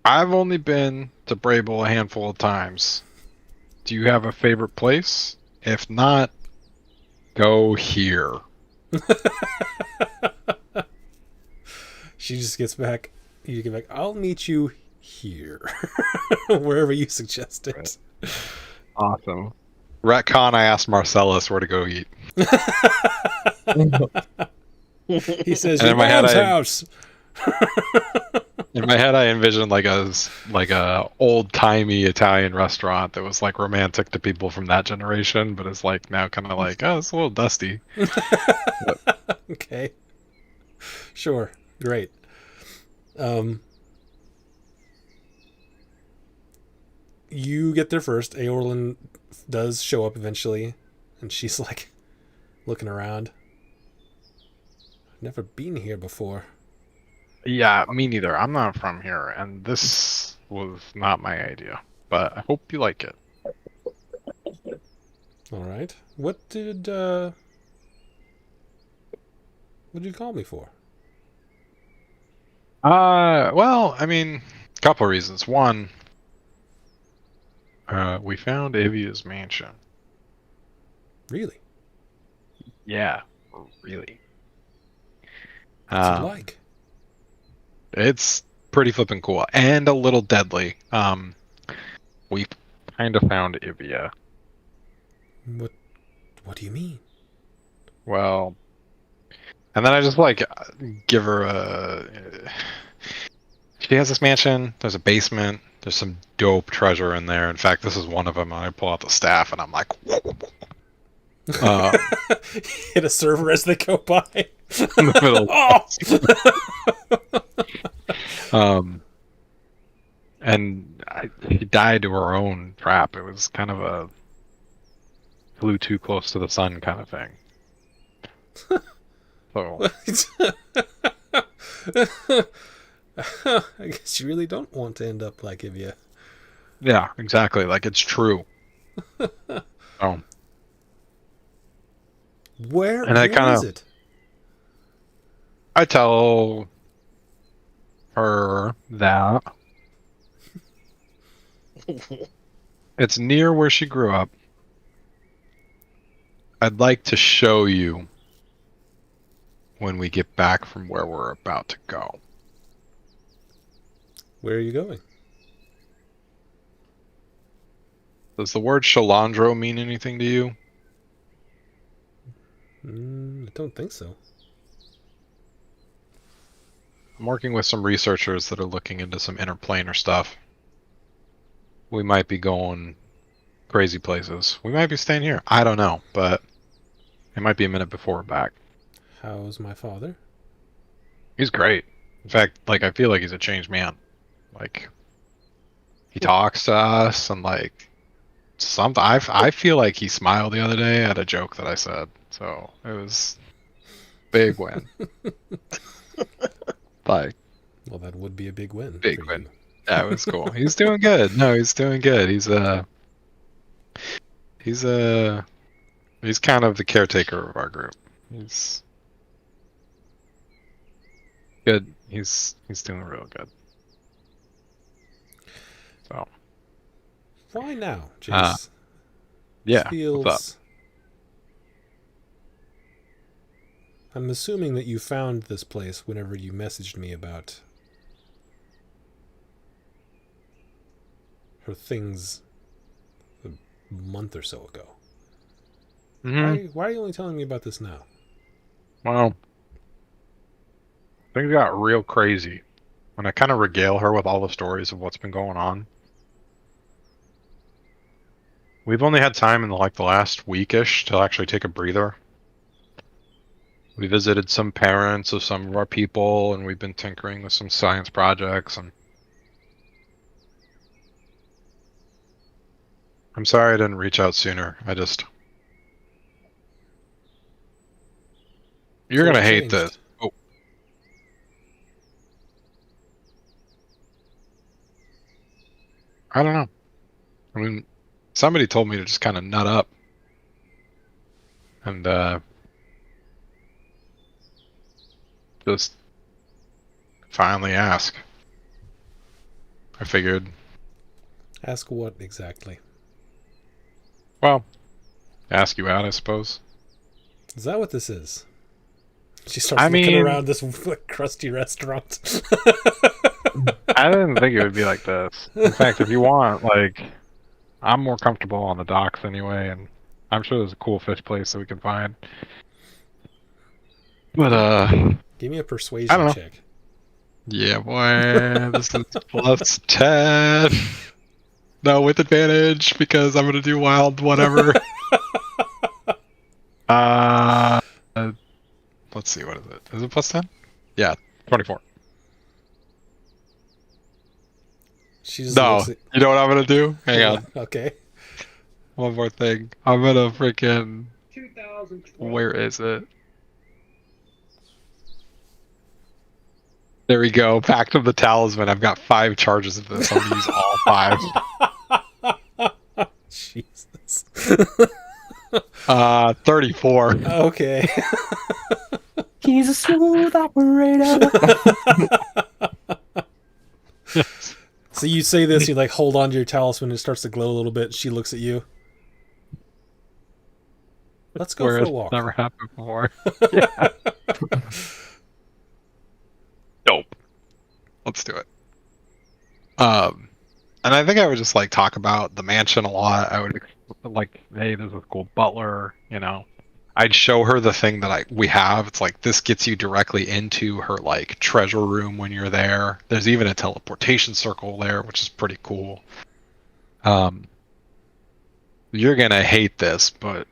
only been to Brable a handful of times. Do you have a favorite place? If not, go here. She just gets back. You get back. I'll meet you here, wherever you suggest it. Awesome. Retcon, I asked Marcellus where to go eat. He says, And "Your in my head, mom's I- house." In my head, I envisioned like a old timey Italian restaurant that was like romantic to people from that generation, but it's like now kind of like, oh, it's a little dusty. Okay. Sure. Great. You get there first. Aorlin does show up eventually, and she's like looking around. Never been here before. Yeah, me neither. I'm not from here, and this was not my idea. But I hope you like it. All right. What did you call me for? Well, I mean, a couple of reasons. One, we found Ivia's mansion. Really? Yeah, really. What's it like? It's pretty flippin' cool and a little deadly. We kind of found Ivia. What do you mean? Well, and then I just like give her a. She has this mansion. There's a basement. There's some dope treasure in there. In fact, this is one of them. And I pull out the staff, and I'm like, Hit a server as they go by. in the middle. And she died to her own trap. It was kind of a flew too close to the sun kind of thing. So I guess you really don't want to end up like Ivia. yeah, exactly. Like it's true. Oh, Where and I kind is of it? I tell her that it's near where she grew up. I'd like to show you when we get back from where we're about to go. Where are you going? Does the word Shalandro mean anything to you? I don't think so. I'm working with some researchers that are looking into some interplanar stuff. We might be going crazy places. We might be staying here. I don't know, but it might be a minute before we're back. How's my father? He's great. In fact, like I feel like he's a changed man. Like he talks to us and like something. I feel like he smiled the other day at a joke that I said. So it was big win. Like Well, that would be a big win. big for win. you. That was cool. He's doing good. No, he's doing good. He's kind of the caretaker of our group. He's good. He's doing real good. So Why now, Jace? yeah. Feels... What's up? I'm assuming that you found this place whenever you messaged me about her things a month or so ago. Mm-hmm. Why are you only telling me about this now? Well, things got real crazy when I kind of regale her with all the stories of what's been going on. We've only had time in the last weekish to actually take a breather. We visited some parents of some of our people, and we've been tinkering with some science projects. And I'm sorry I didn't reach out sooner. You're So gonna what hate changed? this. Oh, I don't know. I mean, somebody told me to just kind of nut up, and just finally ask. I figured, Ask what exactly? well, ask you out, I suppose. Is that what this is? She starts I looking mean- around this crusty restaurant. I didn't think it would be like this. In fact, if you want, I'm more comfortable on the docks anyway, and I'm sure there's a cool fish place that we can find. But Give me a I don't persuasion know. check. Yeah, boy, this is plus 10. No, with advantage because I'm gonna do wild whatever. Let's see, what is it? Is it plus 10? Yeah, 24. She just No, looks at... you know what I'm gonna do? Hang on, Okay. one more thing. I'm gonna freaking. 2012. Where is it? There we go. Pact of the Talisman. I've got 5 charges of this. I'm gonna use all 5. Jesus. 34. Okay. He's a smooth operator. So you say this, you like hold on to your talisman, and it starts to glow a little bit. She looks at you. Let's go Where for a it's walk. never happened before. Yeah. Dope. Let's do it. And I think I would just like talk about the mansion a lot. I would like, hey, there's a cool butler, you know. I'd show her the thing that we have. It's like this gets you directly into her like treasure room when you're there. There's even a teleportation circle there, which is pretty cool. You're gonna hate this, but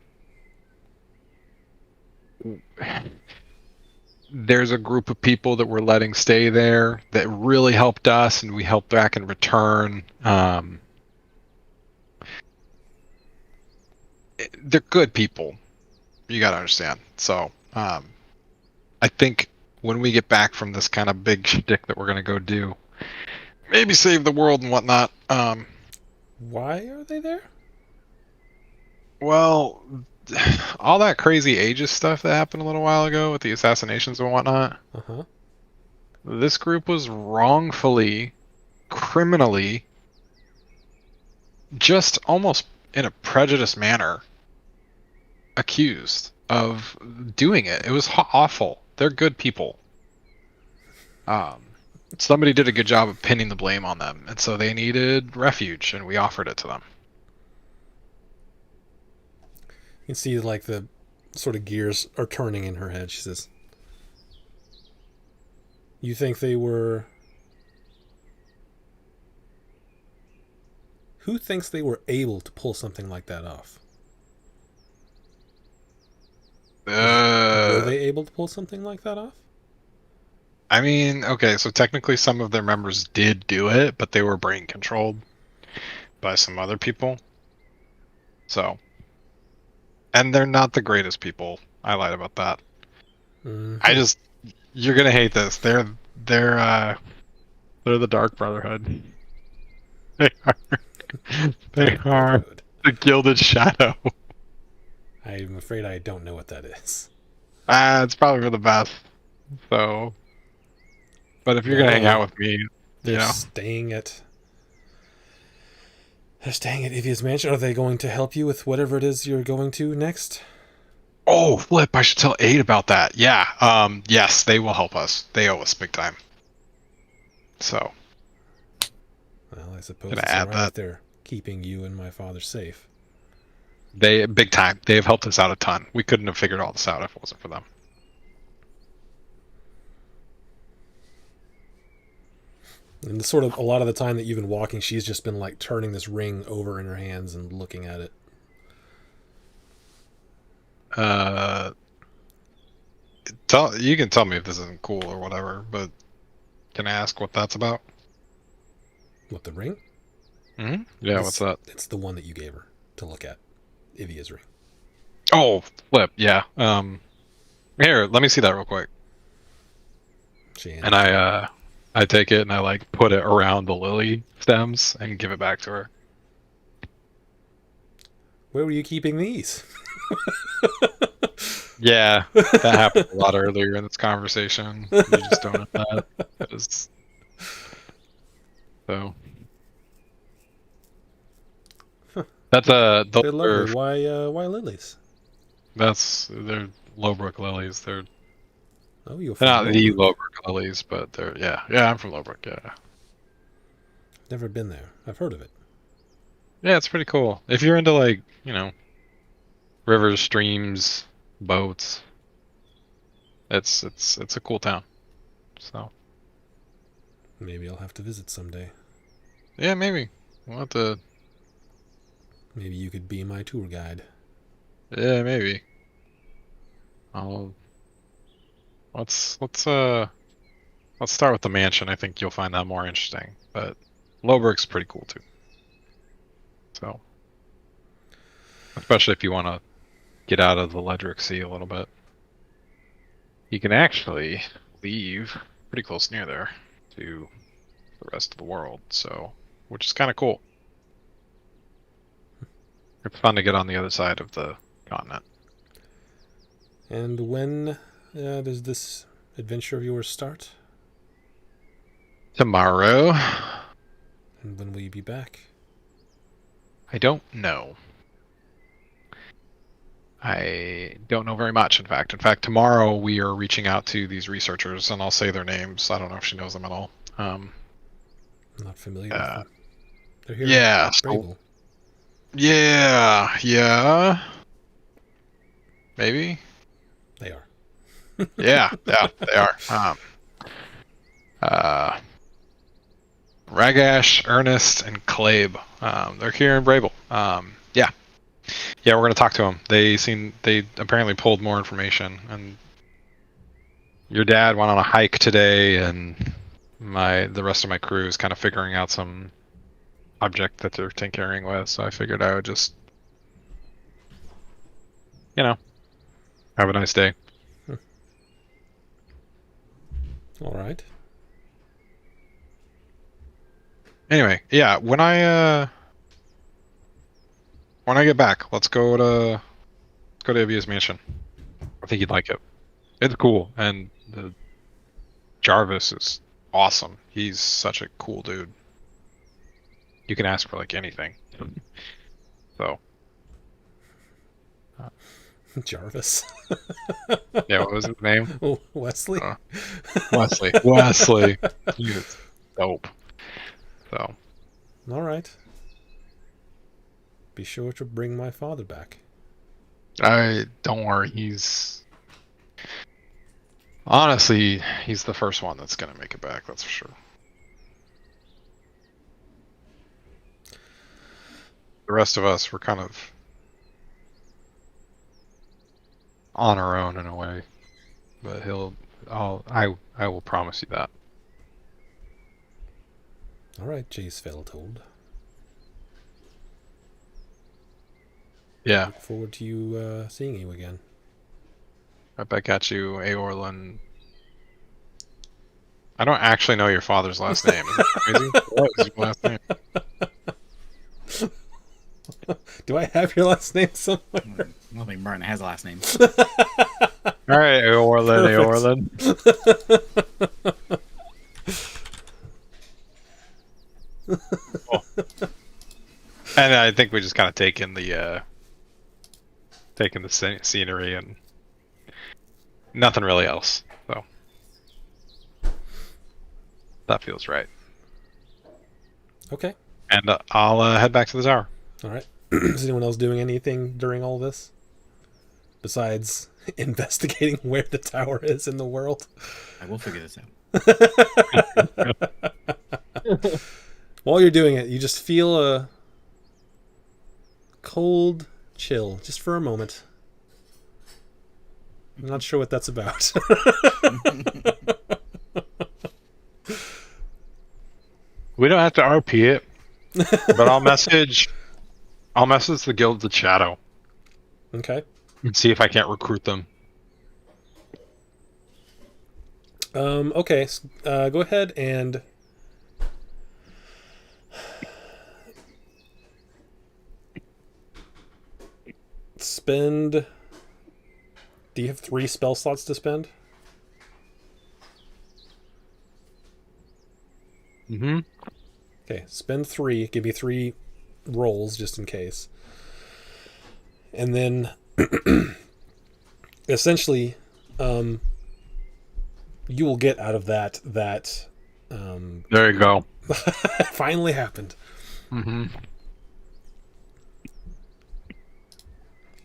there's a group of people that we're letting stay there that really helped us, and we helped back in return. They're good people. You gotta understand. So, I think when we get back from this kind of big shtick that we're gonna go do, maybe save the world and whatnot. Why are they there? Well, all that crazy Aegis stuff that happened a little while ago with the assassinations and whatnot. Uh-huh. This group was wrongfully, criminally, just almost in a prejudiced manner, accused of doing it. It was awful. They're good people. Somebody did a good job of pinning the blame on them, and so they needed refuge, and we offered it to them. You can see like the sort of gears are turning in her head. She says, "You think they were? Who thinks they were able to pull something like that off? Were they able to pull something like that off? I mean, okay, so technically some of their members did do it, but they were brain controlled by some other people. So, and they're not the greatest people. I lied about that. Mm-hmm. You're gonna hate this. They're the Dark Brotherhood. They are the Gilded Shadow. I'm afraid I don't know what that is. It's probably for the best. So, but if you're gonna hang out with me, they're you know, staying at Ivia's mansion. Are they going to help you with whatever it is you're going to next? oh, flip! I should tell Aid about that. Yeah. Yes, they will help us. They owe us big time. So, Well, I suppose gonna it's add alright that. if they're keeping you and my father safe. They big time. They have helped us out a ton. We couldn't have figured all this out if it wasn't for them. And sort of a lot of the time that you've been walking, she's just been like turning this ring over in her hands and looking at it. You can tell me if this isn't cool or whatever, but can I ask what that's about? What, the ring? Mm-hmm. Yeah, what's that? It's the one that you gave her to look at. Ivia's ring. Oh, flip. Yeah. Here, let me see that real quick. And I take it and I like put it around the lily stems and give it back to her. Where were you keeping these? Yeah, that happened a lot earlier in this conversation. You just don't know that. So that's They're lovely. Why lilies? They're Lowbrook lilies. They're you're not from the Lowbrook. Lowbrook lilies, but they're yeah. I'm from Lowbrook. Yeah. Never been there. I've heard of it. Yeah, it's pretty cool. If you're into like, rivers, streams, boats, it's a cool town. So Maybe I'll have to visit someday. yeah, maybe we'll have to. Maybe you could be my tour guide. Yeah, maybe. Let's start with the mansion. I think you'll find that more interesting. But Lowbrook's pretty cool too. So, especially if you want to get out of the Ledric Sea a little bit, you can actually leave pretty close near there to the rest of the world, so which is kind of cool. It's fun to get on the other side of the continent. And when does this adventure of yours start? Tomorrow, And when will you be back? I don't know. I don't know very much, in fact. In fact, tomorrow we are reaching out to these researchers, and I'll say their names. I don't know if she knows them at all. I'm not familiar with Uh, them. They're here yeah, in so- Brable. yeah. Maybe? They are. Yeah, they are. Ragash, Ernest, and Clabe. They're here in Brable. Yeah. Yeah, we're gonna talk to them. They apparently pulled more information, and your dad went on a hike today, and the rest of my crew is kind of figuring out some object that they're tinkering with. So I figured I would just, have a nice day. All right. Anyway, yeah, when I get back, let's go to Avia's mansion. I think you'd like it. It's cool, and the Jarvis is awesome. He's such a cool dude. You can ask for like anything. So Jarvis. yeah, what was his name? Oh, Wesley. Wesley. He is dope. So All right. Be sure to bring my father back. don't worry. Honestly, he's the first one that's gonna make it back. That's for sure. The rest of us, we're kind of on our own in a way, but I will promise you that. All right, Jace Feltold. Yeah, Look forward to you seeing you again. right back at you, Aorlin. I don't actually know your father's last name. Is that crazy? What is your last name? Do I have your last name somewhere? I don't think Martin has a last name. All right, Aorlin. Cool. And I think we just kind of taking the scenery and nothing really else. So that feels right. Okay. And I'll head back to the tower. All right. Is anyone else doing anything during all this? Besides investigating where the tower is in the world? I will figure this out. While you're doing it, you just feel a cold chill, just for a moment. I'm not sure what that's about. We don't have to RP it, but I'll message the Guild of Shadow Okay. and see if I can't recruit them. Okay. Go ahead and spend. Do you have 3 spell slots to spend? Mm-hmm. Okay, spend 3. Give me 3 rolls just in case. And then, essentially, you will get out of that There you go. finally happened. Mm-hmm.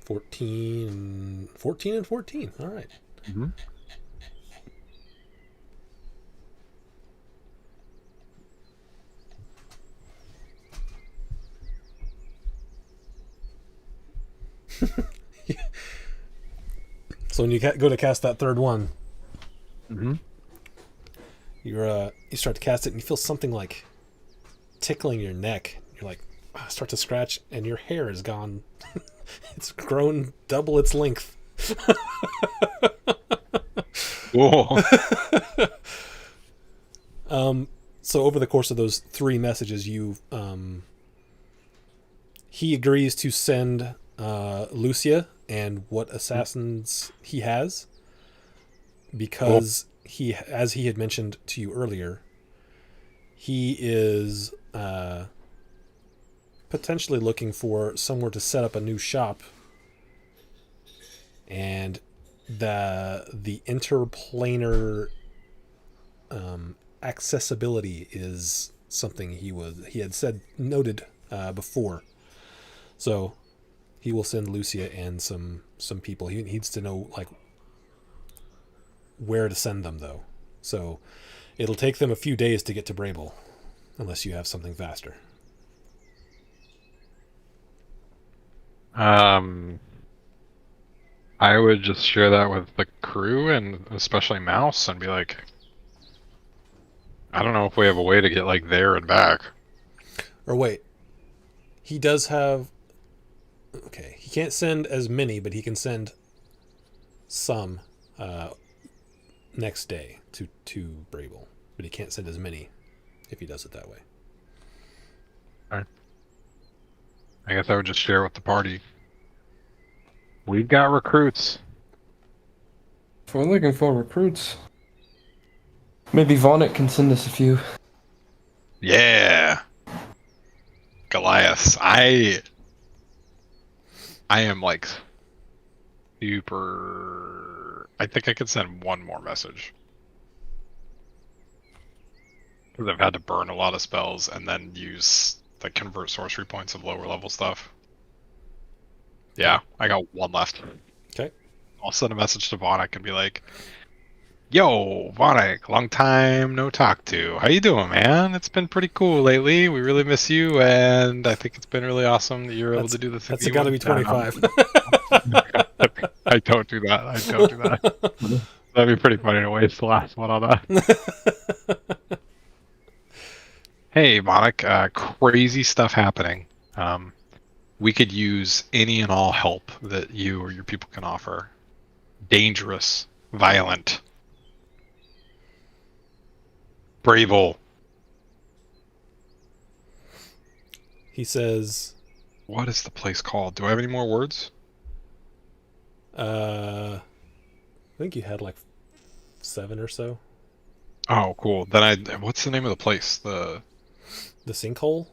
14 and 14. All right. Mm-hmm. So when you go to cast that third one, Mm-hmm. you start to cast it and you feel something like tickling your neck. You're like, start to scratch, and your hair is gone. It's grown double its length. Cool. So over the course of those 3 messages, he agrees to send Lucia and what assassins he has, because as he had mentioned to you earlier, he is potentially looking for somewhere to set up a new shop, and the interplanar accessibility is something he had said noted before. So he will send Lucia and some people. He needs to know like where to send them though. So it'll take them a few days to get to Brable, unless you have something faster. I would just share that with the crew and especially Mouse and be like, I don't know if we have a way to get like there and back. Or wait, he does have. Okay, he can't send as many, but he can send some next day to Brable, but he can't send as many if he does it that way. Alright. I guess I would just share with the party. We've got recruits. If we're looking for recruits, maybe Vonnet can send us a few. Yeah. Goliath. I am like super. I think I could send one more message. Because I've had to burn a lot of spells and then use like convert sorcery points of lower level stuff. Yeah, I got one left. Okay. I'll send a message to Vonik and be like, yo, Vonik, long time no talk to. How you doing, man? It's been pretty cool lately. We really miss you, and I think it's been really awesome that you're able to do the thing. That's got to be 25. I don't do that. I don't do that. That'd be pretty funny to waste the last one on that. Hey, Vonik, crazy stuff happening. We could use any and all help that you or your people can offer. Dangerous, violent. Brable. He says, What is the place called? Do I have any more words? I think you had like 7 or so. Oh, cool. Then what's the name of the place? The sinkhole?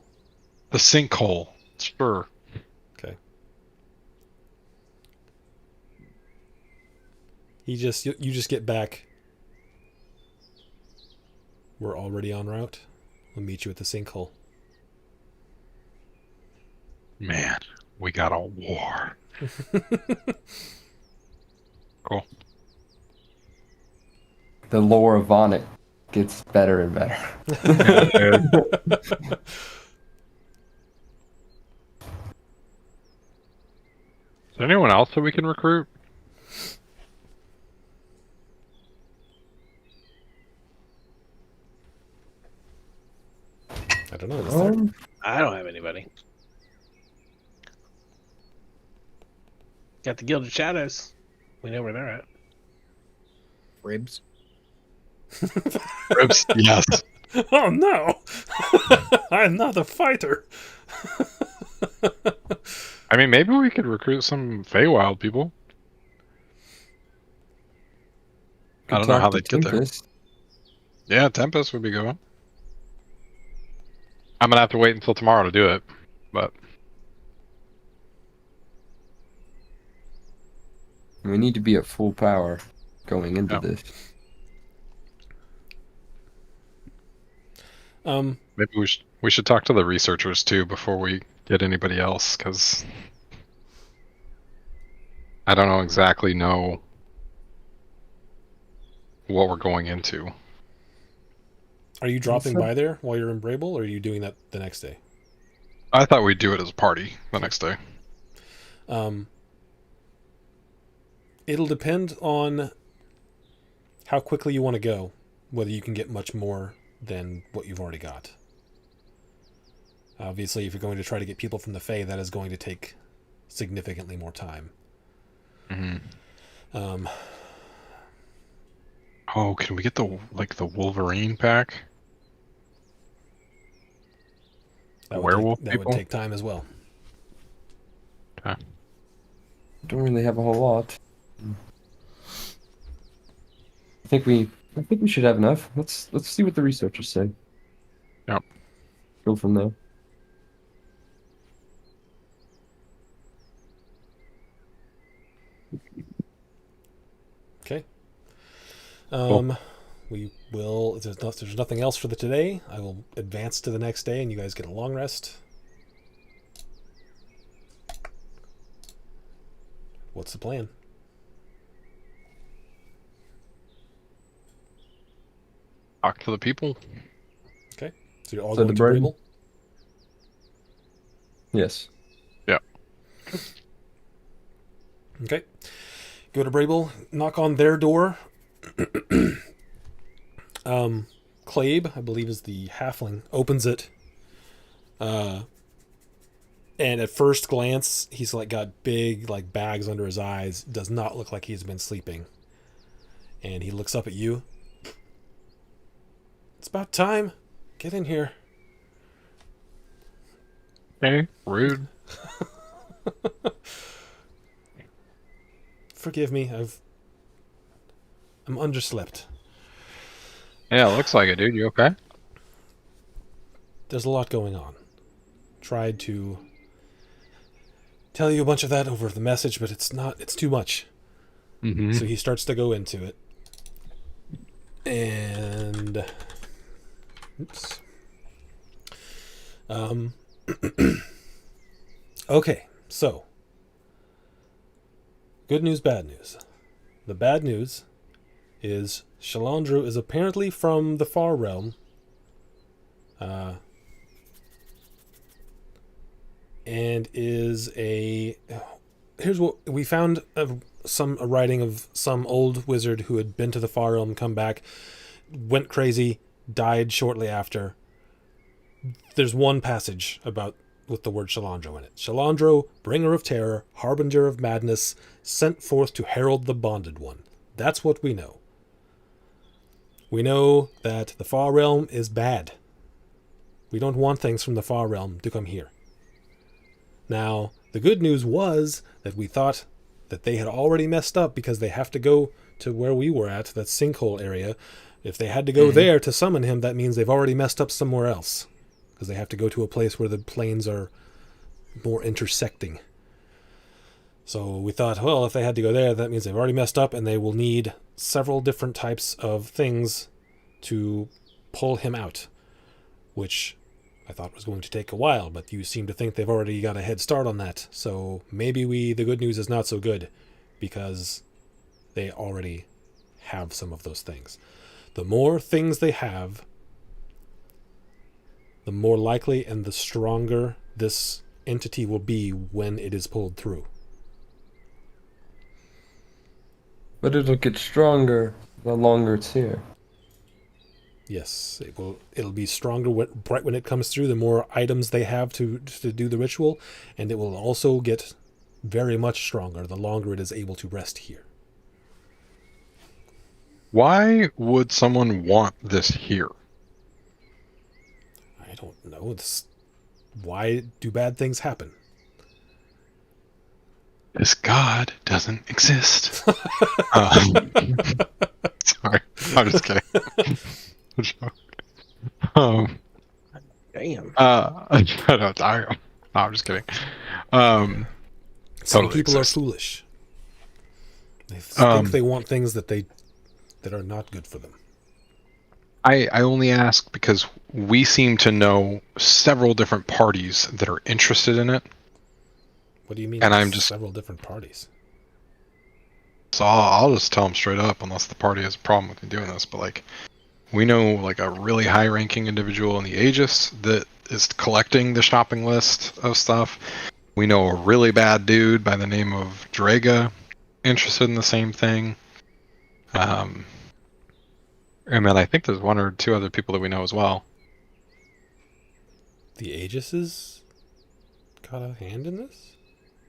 The sinkhole. Sure. Okay. You just get back. We're already en route. We'll meet you at the sinkhole. Man, we got a war. Cool. The lore of Vonnet gets better and better. Is there anyone else that we can recruit? I don't know. Is there? I don't have anybody. Got the Gilded Shadows. We know where they're at. Ribs. Ribs, yes. Oh no! I'm not a fighter. I mean, maybe we could recruit some Feywild people. I don't know how they'd get there. Yeah, Tempest would be going. I'm gonna have to wait until tomorrow to do it, but We need to be at full power going into this. maybe we should talk to the researchers too before we get anybody else, because I don't exactly know what we're going into. Are you dropping by there while you're in Brable, or are you doing that the next day? I thought we'd do it as a party the next day. It'll depend on how quickly you want to go, whether you can get much more than what you've already got. Obviously, if you're going to try to get people from the Fae, that is going to take significantly more time. Oh, can we get the Wolverine pack? Werewolf that would people? take time as well. Okay. Don't really have a whole lot. I think we should have enough. Let's see what the researchers say. Yep. Go from there. Okay. Cool. We will. If there's nothing else for the today, I will advance to the next day, and you guys get a long rest. What's the plan? Talk to the people. Okay. So you're all So going the to burden? Brable? Yes. Okay. Go to Brable, knock on their door. Clabe, I believe is the halfling, opens it. And at first glance, he's like got big like bags under his eyes. Does not look like he's been sleeping. And he looks up at you. It's about time. Get in here. Okay. Rude. Forgive me. I'm underslept. Yeah, looks like it, dude. You okay? There's a lot going on. Tried to tell you a bunch of that over the message, but it's too much. Mm-hmm. So he starts to go into it. And oops. Okay, so good news, bad news. The bad news is Shalandro is apparently from the Far Realm. And is here's what we found: a writing of some old wizard who had been to the Far Realm, come back, went crazy, died shortly after. There's one passage with the word Shalandro in it. Shalandro, bringer of terror, harbinger of madness, sent forth to herald the bonded one. That's what we know. We know that the Far Realm is bad. We don't want things from the Far Realm to come here. Now, the good news was that we thought that they had already messed up because they have to go to where we were at, that sinkhole area. If they had to go there to summon him, that means they've already messed up somewhere else. Because they have to go to a place where the planes are more intersecting. So we thought, well, if they had to go there, that means they've already messed up and they will need several different types of things to pull him out. Which I thought was going to take a while, but you seem to think they've already got a head start on that. So maybe the good news is not so good because they already have some of those things. The more things they have, the more likely and the stronger this entity will be when it is pulled through. But it'll get stronger the longer it's here. Yes, it'll be stronger right when it comes through, the more items they have to do the ritual, and it will also get very much stronger the longer it is able to rest here. Why would someone want this here? I don't know. Why do bad things happen? This god doesn't exist. Sorry, I'm just kidding. Damn. I'm just kidding. Some Totally people exist. are foolish. They think they want things that are not good for them. I only ask because we seem to know several different parties that are interested in it. What do you mean? And there's I'm just- several different parties. So I'll just tell them straight up, unless the party has a problem with me doing this. But like, we know like a really high-ranking individual in the Aegis that is collecting the shopping list of stuff. We know a really bad dude by the name of Draga interested in the same thing. And then I think there's one or two other people that we know as well. The Aegis has got a hand in this?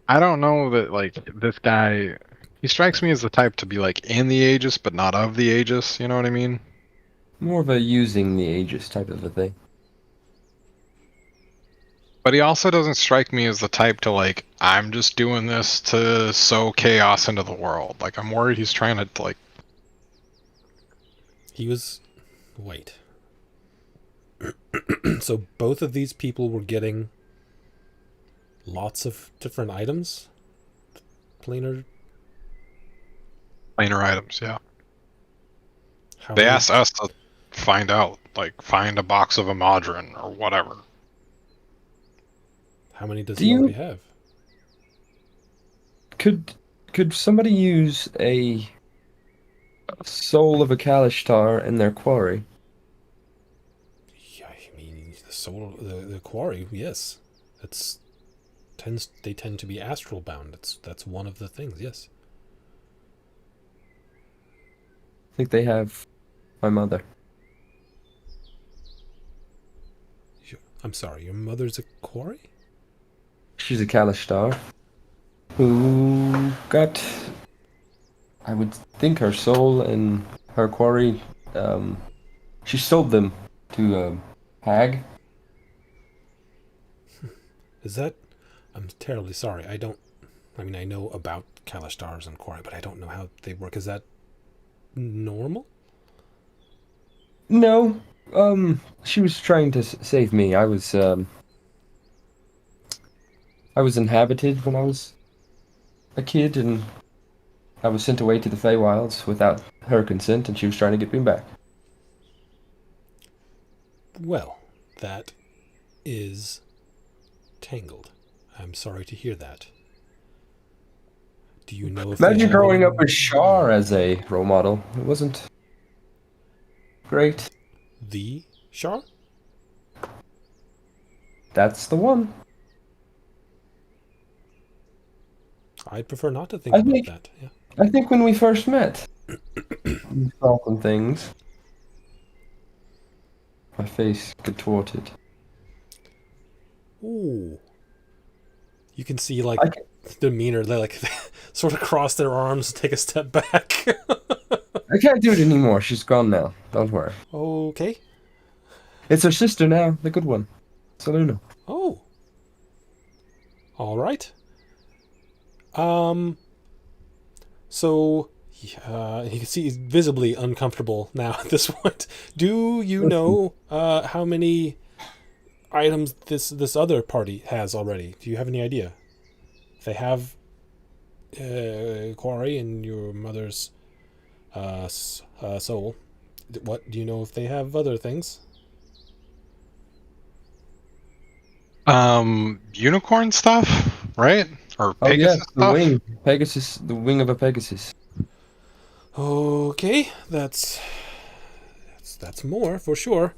I don't know that like this guy. He strikes me as the type to be like in the Aegis, but not of the Aegis. You know what I mean? More of a using the Aegis type of a thing. But he also doesn't strike me as the type to like, I'm just doing this to sow chaos into the world. Like, I'm worried he's trying to like. He was. Wait. So both of these people were getting lots of different items? Planar. Planar items, yeah. How They many? asked us to find out, like, find a box of Amadrin or whatever. How many does Do he you- already have? Could somebody use a soul of a Kalishtar in their quarry? Yeah, I mean, the soul, the quarry. Yes, they tend to be astral bound. That's one of the things. Yes. I think they have my mother. I'm sorry. Your mother's a quarry. She's a Kalishtar who got, I would think, her soul and her quarry. She sold them to Hag. Is that? I'm terribly sorry. I don't. I mean, I know about Kalistars and quarry, but I don't know how they work. Is that normal? No, she was trying to save me. I was inhabited when I was a kid, and I was sent away to the Feywilds without her consent, and she was trying to get me back. Well, that is tangled. I'm sorry to hear that. Do you know if they Imagine have growing any- up with Shar as a role model. It wasn't great. the Shar? That's the one. I'd prefer not to think I about think- that. Yeah. I think when we first met, we saw some things. My face contorted. Ooh. You can see like I can- demeanor. They like sort of cross their arms and take a step back. I can't do it anymore. She's gone now. Don't worry. Okay. It's her sister now, the good one, Saluna. Oh. All right. So, you can see he's visibly uncomfortable now at this point. Do you know how many items this other party has already? Do you have any idea? If they have quarry and your mother's soul, what do you know if they have other things? Unicorn stuff, right? Or Oh Pegasus yeah, the stuff? wing. Pegasus, the wing of a Pegasus. Okay, that's more for sure.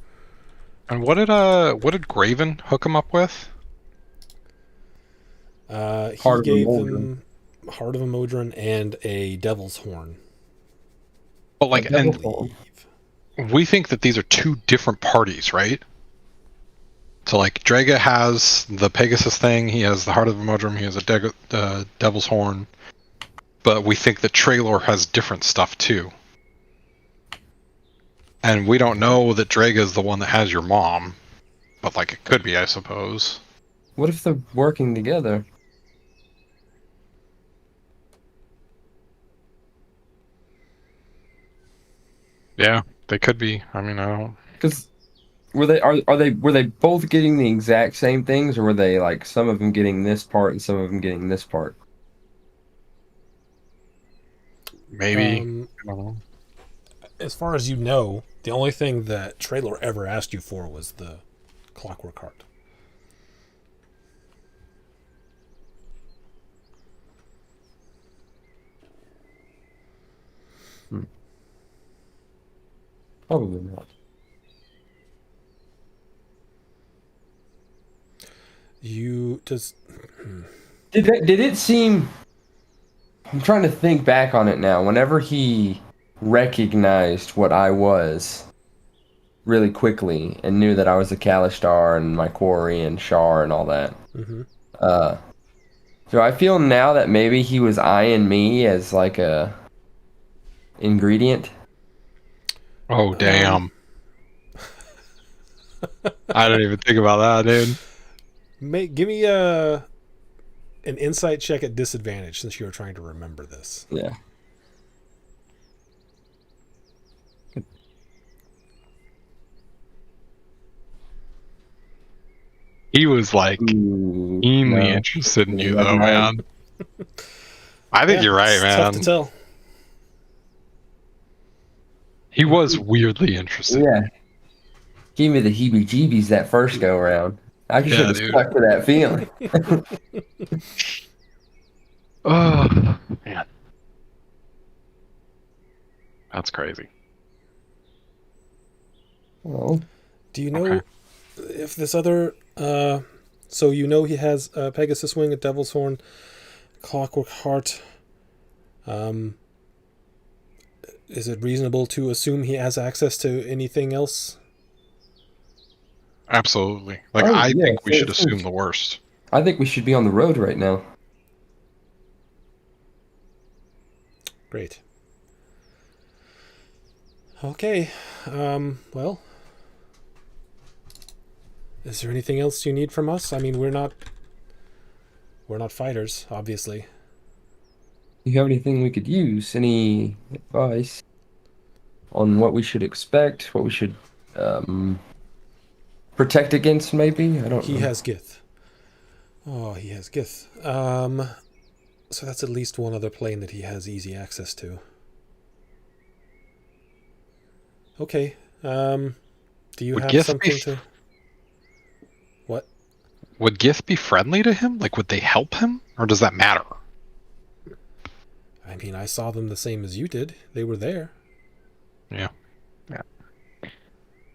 And what did Graven hook him up with? He Heart of gave a them Heart of a Modron and a Devil's Horn. But like, A devil and horn. we think that these are two different parties, right? So like, Draga has the Pegasus thing, he has the Heart of the Modrum, he has a Devil's Horn, but we think that Traylor has different stuff too. And we don't know that Draga is the one that has your mom, but like, it could be, I suppose. What if they're working together? Yeah, they could be. I mean, I don't. Because were they both getting the exact same things, or were they like some of them getting this part and some of them getting this part? Maybe. Um, I don't know. as far as you know, the only thing that Traylor ever asked you for was the Clockwork Heart. Probably not. You just Did it seem? I'm trying to think back on it now. Whenever he recognized what I was really quickly and knew that I was a Kalishtar and my quarry and Shar and all that. Mhm. Uh, so I feel now that maybe he was eyeing me as like a ingredient. Oh, damn. I didn't even think about that, dude. Give me an insight check at disadvantage since you're trying to remember this. Yeah. He was like Ooh, keenly no. interested in you, Like though, nine. man. I think you're right, it's man. tough to tell. He was weirdly interested. Yeah. Gave me the heebie-jeebies that first go around. I should have dude. stuck to that feeling. Oh, man. That's crazy. Well, Do you know Okay. if this other so you know he has Pegasus Wing, a Devil's Horn, Clockwork Heart. Is it reasonable to assume he has access to anything else? Absolutely. Like, oh, I yeah, think we should so- assume the worst. I think we should be on the road right now. Great. Okay. Well, is there anything else you need from us? I mean, we're not fighters, obviously. Do you have anything we could use? Any advice on what we should expect? What we should protect against, maybe? I don't He know. has Gith. Oh, he has Gith. So that's at least one other plane that he has easy access to. Okay. Do you Would have Gith something be to... What? Would Gith be friendly to him? Like, would they help him? Or does that matter? I mean, I saw them the same as you did. They were there. Yeah.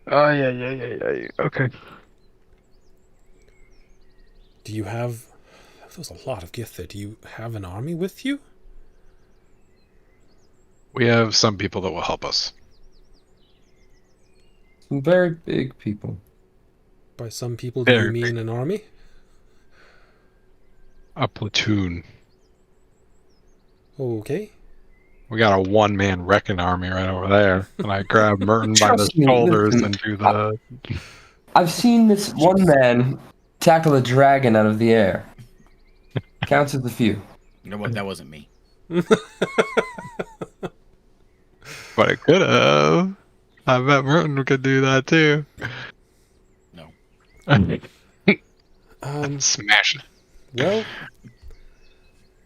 Oh, yeah. Okay. Do you have... There's a lot of Gith there. Do you have an army with you? We have some people that will help us. Some very big people. By some people, do you Very mean an army? A platoon. Okay. We got a one-man wrecking army right over there. And I grab Merton by the Trust me, shoulders listen, and do the... I've seen this one man tackle a dragon out of the air. Counts as a few. You know what? That wasn't me. But it could have. I bet Merton could do that too. No. Smash it. Well,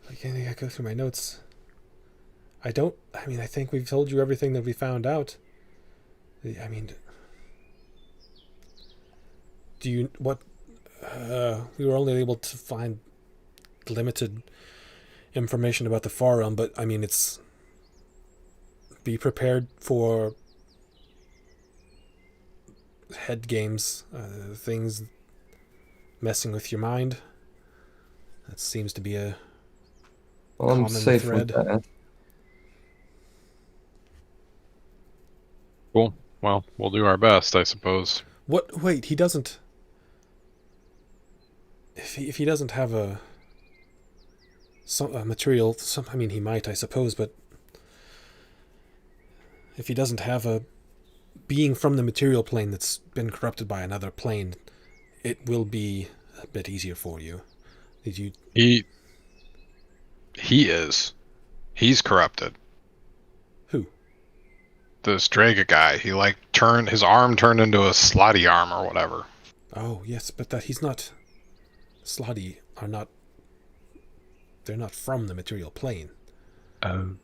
I go through my notes. I think we've told you everything that we found out. I mean, do you, what, we were only able to find limited information about the Far Realm, but I mean, be prepared for head games, things messing with your mind. That seems to be a Well, I'm common safe thread. with that. Cool. Well, we'll do our best, I suppose. What? Wait, he doesn't. If he doesn't have a material, I mean, he might, I suppose, but if he doesn't have a being from the material plane that's been corrupted by another plane, it will be a bit easier for you. Did you? He is. He's corrupted. Who? This Draga guy. He his arm turned into a slotty arm or whatever. Oh yes, but that he's not. Slotty are not. They're not from the material plane. Oh.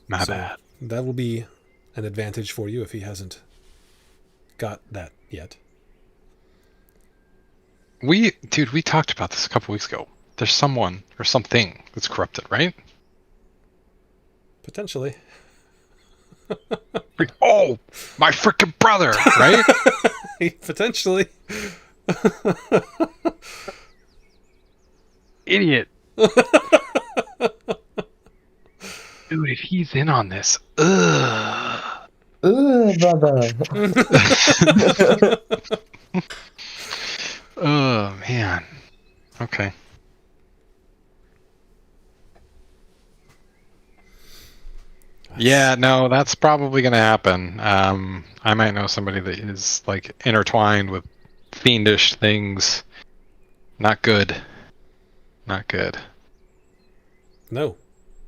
My So bad. that will be an advantage for you if he hasn't got that yet. We talked about this a couple weeks ago. There's someone or something that's corrupted, right? Potentially. Oh, my freaking brother, right? Potentially. Idiot. Dude, if he's in on this, ugh. Brother. Oh, man. Okay. Yeah, no, that's probably gonna happen. I might know somebody that is like intertwined with fiendish things. Not good. Not good. No,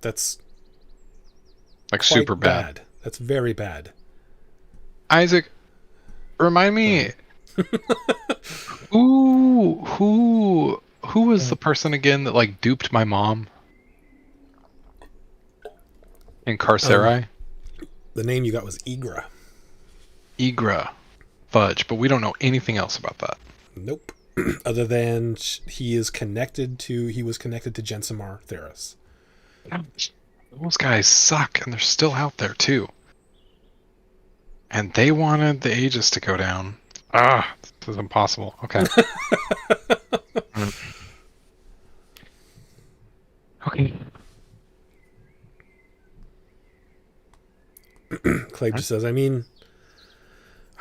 that's Like super quite bad. bad. That's very bad. Isaac, remind me who was the person again that like duped my mom in Carceri? The name you got was Igra. Igra. Fudge, but we don't know anything else about that. Nope. Other than he was connected to Jensimar Theros. Those guys suck, and they're still out there too. And they wanted the Aegis to go down. Ah, this is impossible. Okay. Okay. Clave just says, I mean,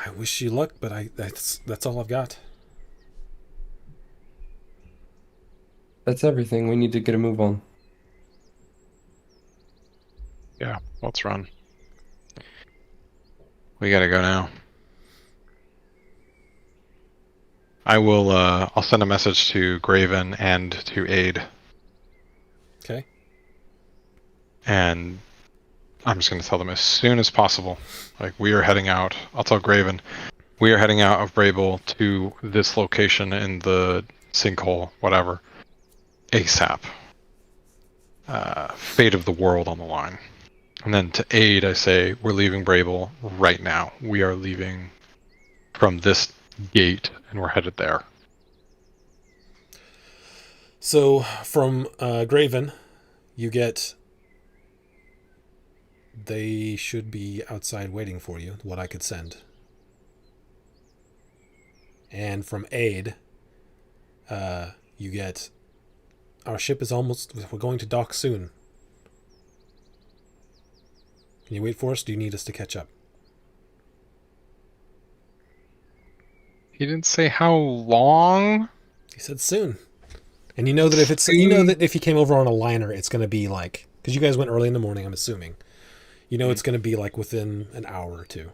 I wish you luck, but that's all I've got. That's everything. We need to get a move on. Yeah, let's run. We gotta go now. I'll send a message to Graven and to Aid. Okay. And I'm just gonna tell them as soon as possible. Like, we are heading out. I'll tell Graven. We are heading out of Brable to this location in the sinkhole, whatever. ASAP. Fate of the world on the line. And then to Aid, I say, we're leaving Brable right now. We are leaving from this gate, and we're headed there. So from Graven, you get. They should be outside waiting for you. What I could send. And from Aid, you get. Our ship is almost. We're going to dock soon. Can you wait for us? Do you need us to catch up? He didn't say how long. He said soon. And you know that if that if he came over on a liner, it's going to be like, because you guys went early in the morning, I'm assuming. You know, it's going to be like within an hour or two.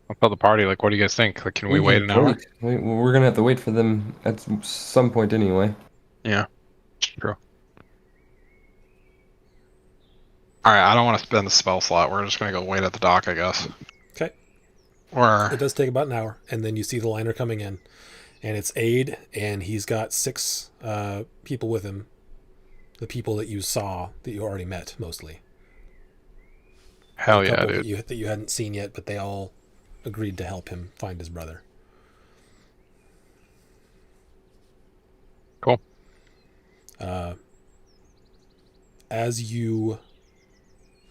I'll tell the party, like, what do you guys think? Like, can we wait an hour? We're gonna have to wait for them at some point anyway. Yeah, true. Alright, I don't want to spend the spell slot. We're just gonna go wait at the dock, I guess. Okay. Or It does take about an hour, and then you see the liner coming in, and it's Aid, and he's got 6 people with him. The people that you saw, that you already met, mostly. hell A yeah, couple dude. that you hadn't seen yet, but they all agreed to help him find his brother. Cool. As you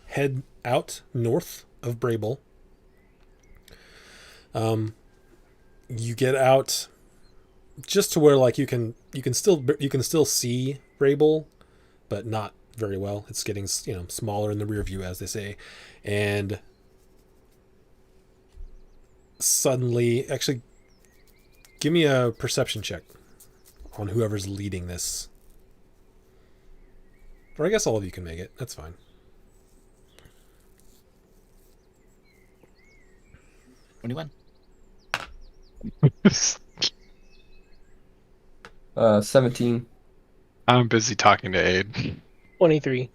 head out north of Brable, you get out just to where like you can still see Brable, but not very well. It's getting smaller in the rear view, as they say, and suddenly, actually, give me a perception check on whoever's leading this. Or I guess all of you can make it. That's fine. $21. 17. I'm busy talking to Aid. 23.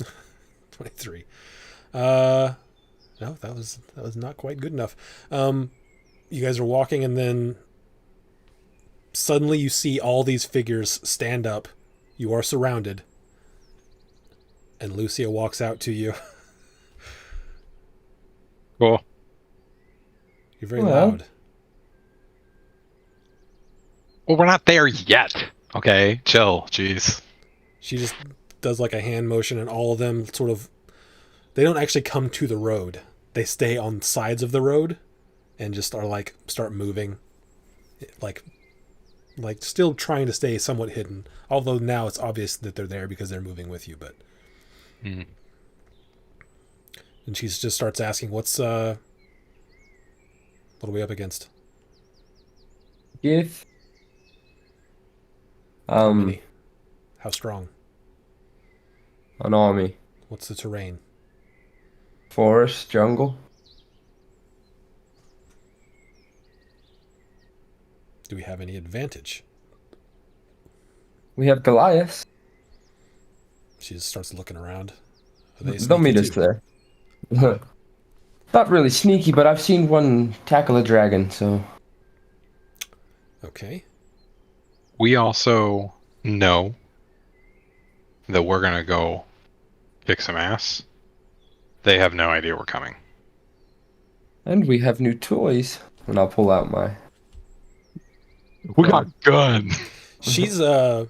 23. No, that was not quite good enough. You guys are walking, and then suddenly you see all these figures stand up. You are surrounded, and Lucia walks out to you. Cool. You're very Well. loud. Well, we're not there yet. Okay, chill. Jeez. She just does like a hand motion, and all of them sort of. They don't actually come to the road. They stay on sides of the road, and just are like start moving, like still trying to stay somewhat hidden. Although now it's obvious that they're there because they're moving with you. But and she just starts asking, "What are we up against? If How many? How strong? an army. What's the terrain? Forest, jungle. Do we have any advantage? We have Goliath. She just starts looking around. Are they They'll sneaky meet us too? there. Not really sneaky, but I've seen one tackle a dragon, so Okay. We also know that we're gonna go kick some ass. They have no idea we're coming. and we have new toys. And I'll pull out my. We got guns. She's I'm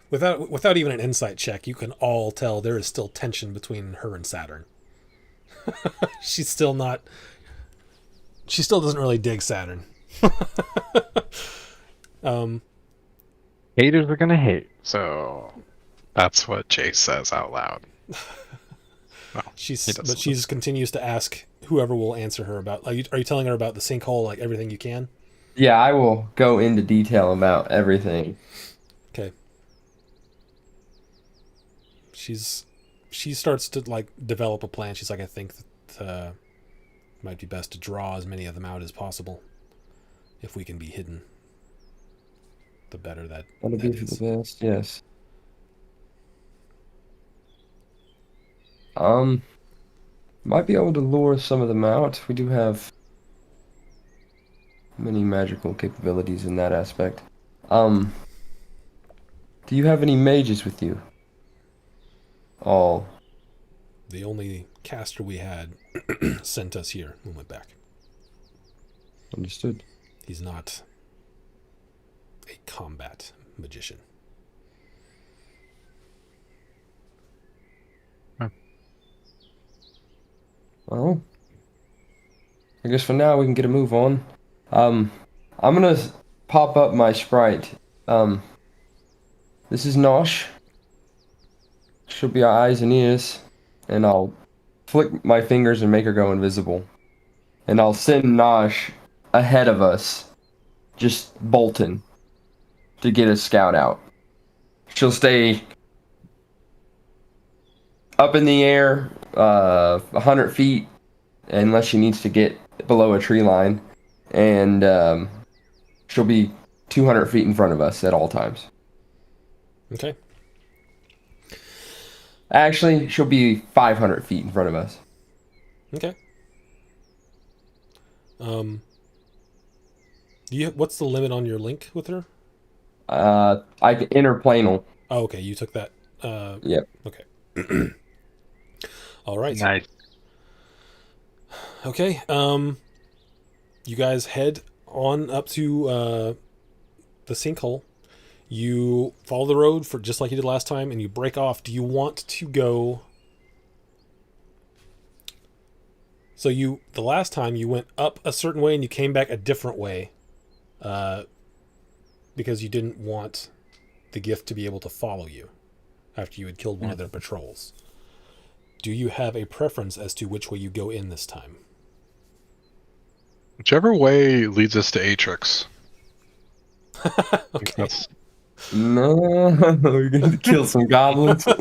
without even an insight check, you can all tell there is still tension between her and Saturn. She's still not. She still doesn't really dig Saturn. Haters are gonna hate. So that's what Chase says out loud. Well, he doesn't. She continues to ask whoever will answer her about. Are you telling her about the sinkhole, like everything you can? Yeah, I will go into detail about everything. Okay. She starts to like develop a plan. She's like, I think that it might be best to draw as many of them out as possible. If we can be hidden, the better that That'll be for is. the best, yes. Might be able to lure some of them out. We do have many magical capabilities in that aspect. Do you have any mages with you? All. The only caster we had sent us here and went back. Understood. He's not a combat magician. Well, I guess for now we can get a move on. I'm gonna pop up my sprite. This is Nosh. She'll be our eyes and ears, and I'll flick my fingers and make her go invisible. And I'll send Nosh ahead of us, just bolting, to get a scout out. She'll stay up in the air, 100 feet, unless she needs to get below a tree line, and she'll be 200 feet in front of us at all times. Okay. Actually, she'll be 500 feet in front of us. Okay. What's the limit on your link with her? I can interplanal. Oh, okay. You took that. Yep. Okay. All right. Nice. Okay. You guys head on up to the sinkhole. You follow the road for just like you did last time, and you break off. Do you want to go? So the last time you went up a certain way and you came back a different way, because you didn't want the gift to be able to follow you after you had killed one of their patrols. Do you have a preference as to which way you go in this time? Whichever way leads us to Atrix. Okay. No, we're going to kill some goblins. Well,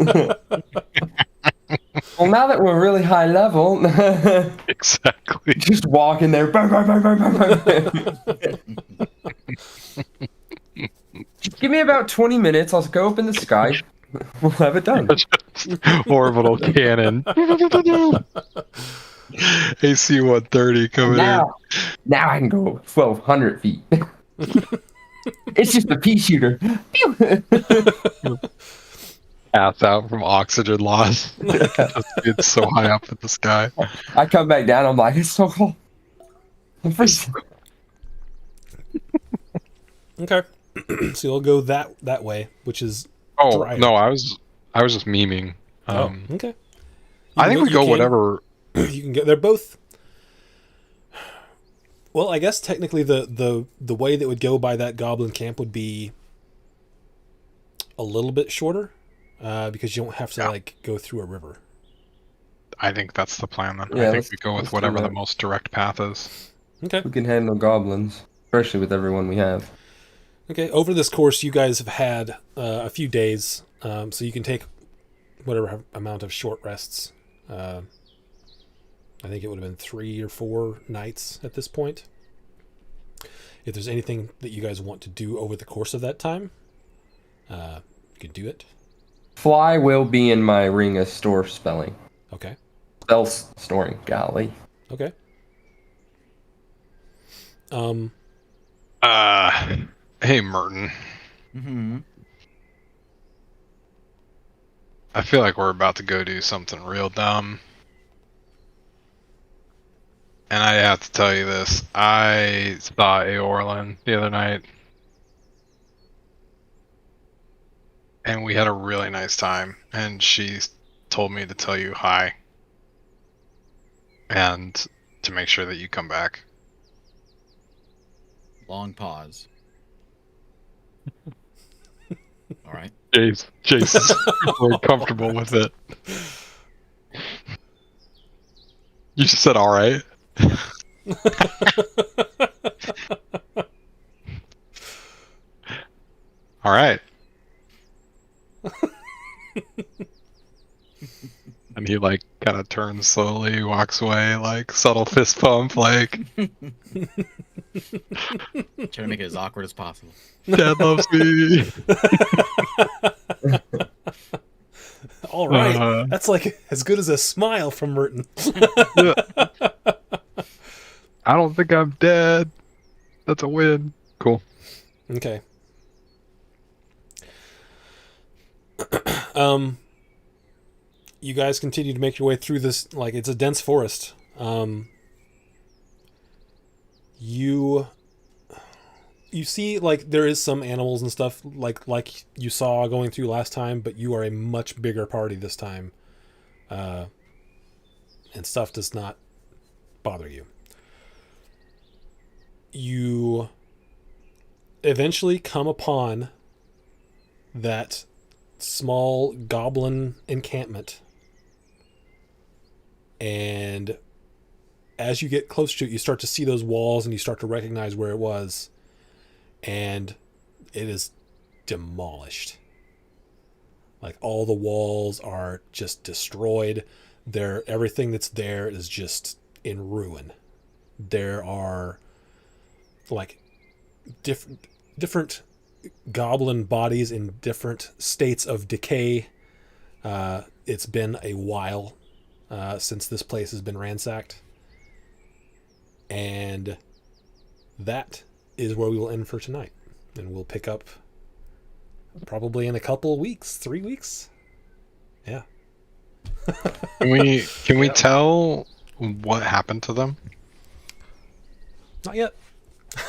now that we're really high level, Exactly. just walk in there. Just give me about 20 minutes. I'll go up in the sky. We'll have it done. Orbital cannon. AC 130 coming Now I can go 1,200 feet. It's just a pea shooter. in. Pass out from oxygen loss. It's so high up in the sky. I come back down. I'm like, it's so cold. I'm freezing. Okay. So you'll go that way, which is Oh drier. no, I was just memeing. Okay. I think we go whatever. You can go. They're both. Well, I guess technically the way that would go by that goblin camp would be a little bit shorter, because you don't have to like go through a river. I think that's the plan then. Yeah, I think we go with let's do whatever the that. most direct path is. Okay. We can handle goblins, especially with everyone we have. Okay, over this course, you guys have had a few days, so you can take whatever amount of short rests. I think it would have been 3 or 4 nights at this point. If there's anything that you guys want to do over the course of that time, you can do it. Fly will be in my ring of store spelling. Okay. Spell storing, golly. Okay. Hey, Merton. Mm-hmm. I feel like we're about to go do something real dumb. And I have to tell you this. I saw Aorlin the other night. And we had a really nice time. And she told me to tell you hi. And to make sure that you come back. Long pause. All right. Jace is really comfortable with it. You just said all right. All right. And he like kind of turns slowly, walks away, like subtle fist pump, like Try to make it as awkward as possible. Dad loves me. All right. That's like as good as a smile from Merton. Yeah. I don't think I'm dead. That's a win. Cool. Okay. You guys continue to make your way through this, like, it's a dense forest. You see, like, there is some animals and stuff like you saw going through last time, but you are a much bigger party this time. And stuff does not bother you. You eventually come upon that small goblin encampment. And as you get closer to it, you start to see those walls and you start to recognize where it was. And it is demolished. Like, all the walls are just destroyed. Everything that's there is just in ruin. There are like different goblin bodies in different states of decay. It's been a while since this place has been ransacked. And that is where we will end for tonight. And we'll pick up probably in a couple of weeks, 3 weeks. Yeah. Can we tell what happened to them? Not yet.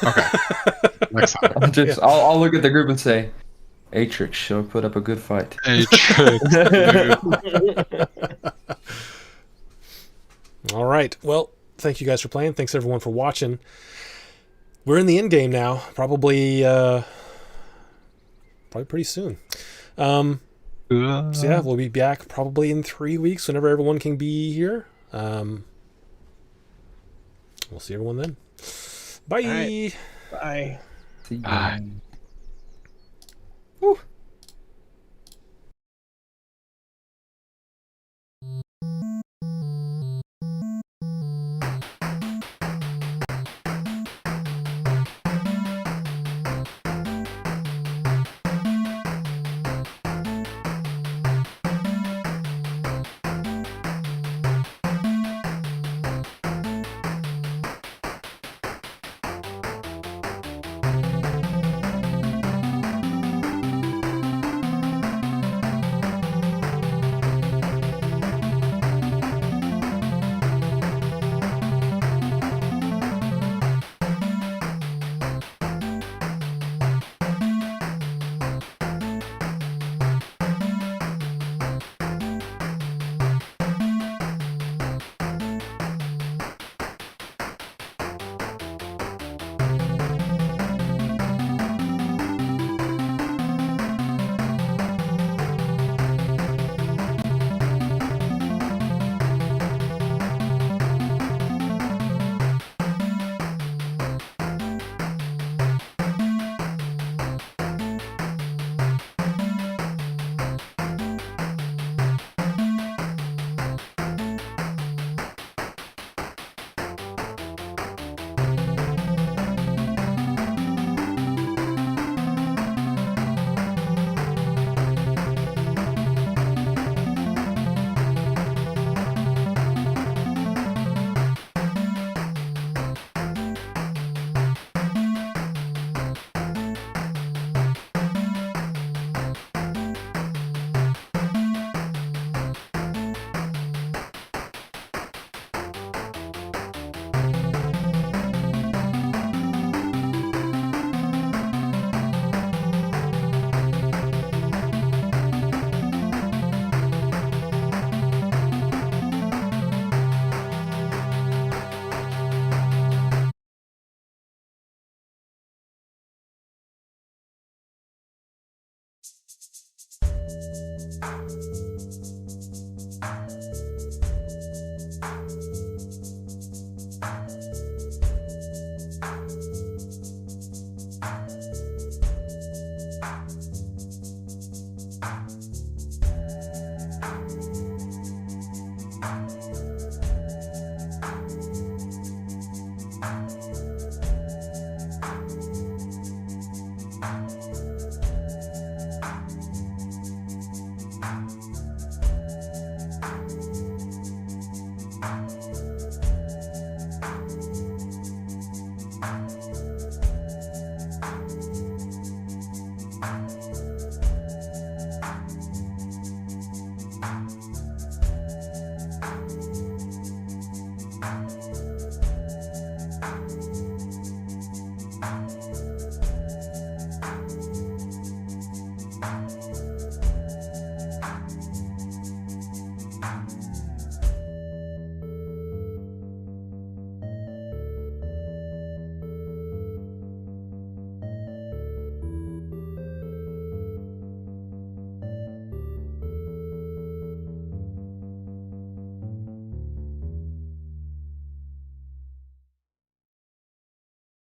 Okay. Next time. I'll look at the group and say, Atrix sure put up a good fight. All right. Well, thank you guys for playing. Thanks everyone for watching. We're in the end game now. Probably pretty soon. So yeah, we'll be back probably in 3 weeks whenever everyone can be here. We'll see everyone then. Bye. Right. Bye. See you. Bye. Woo.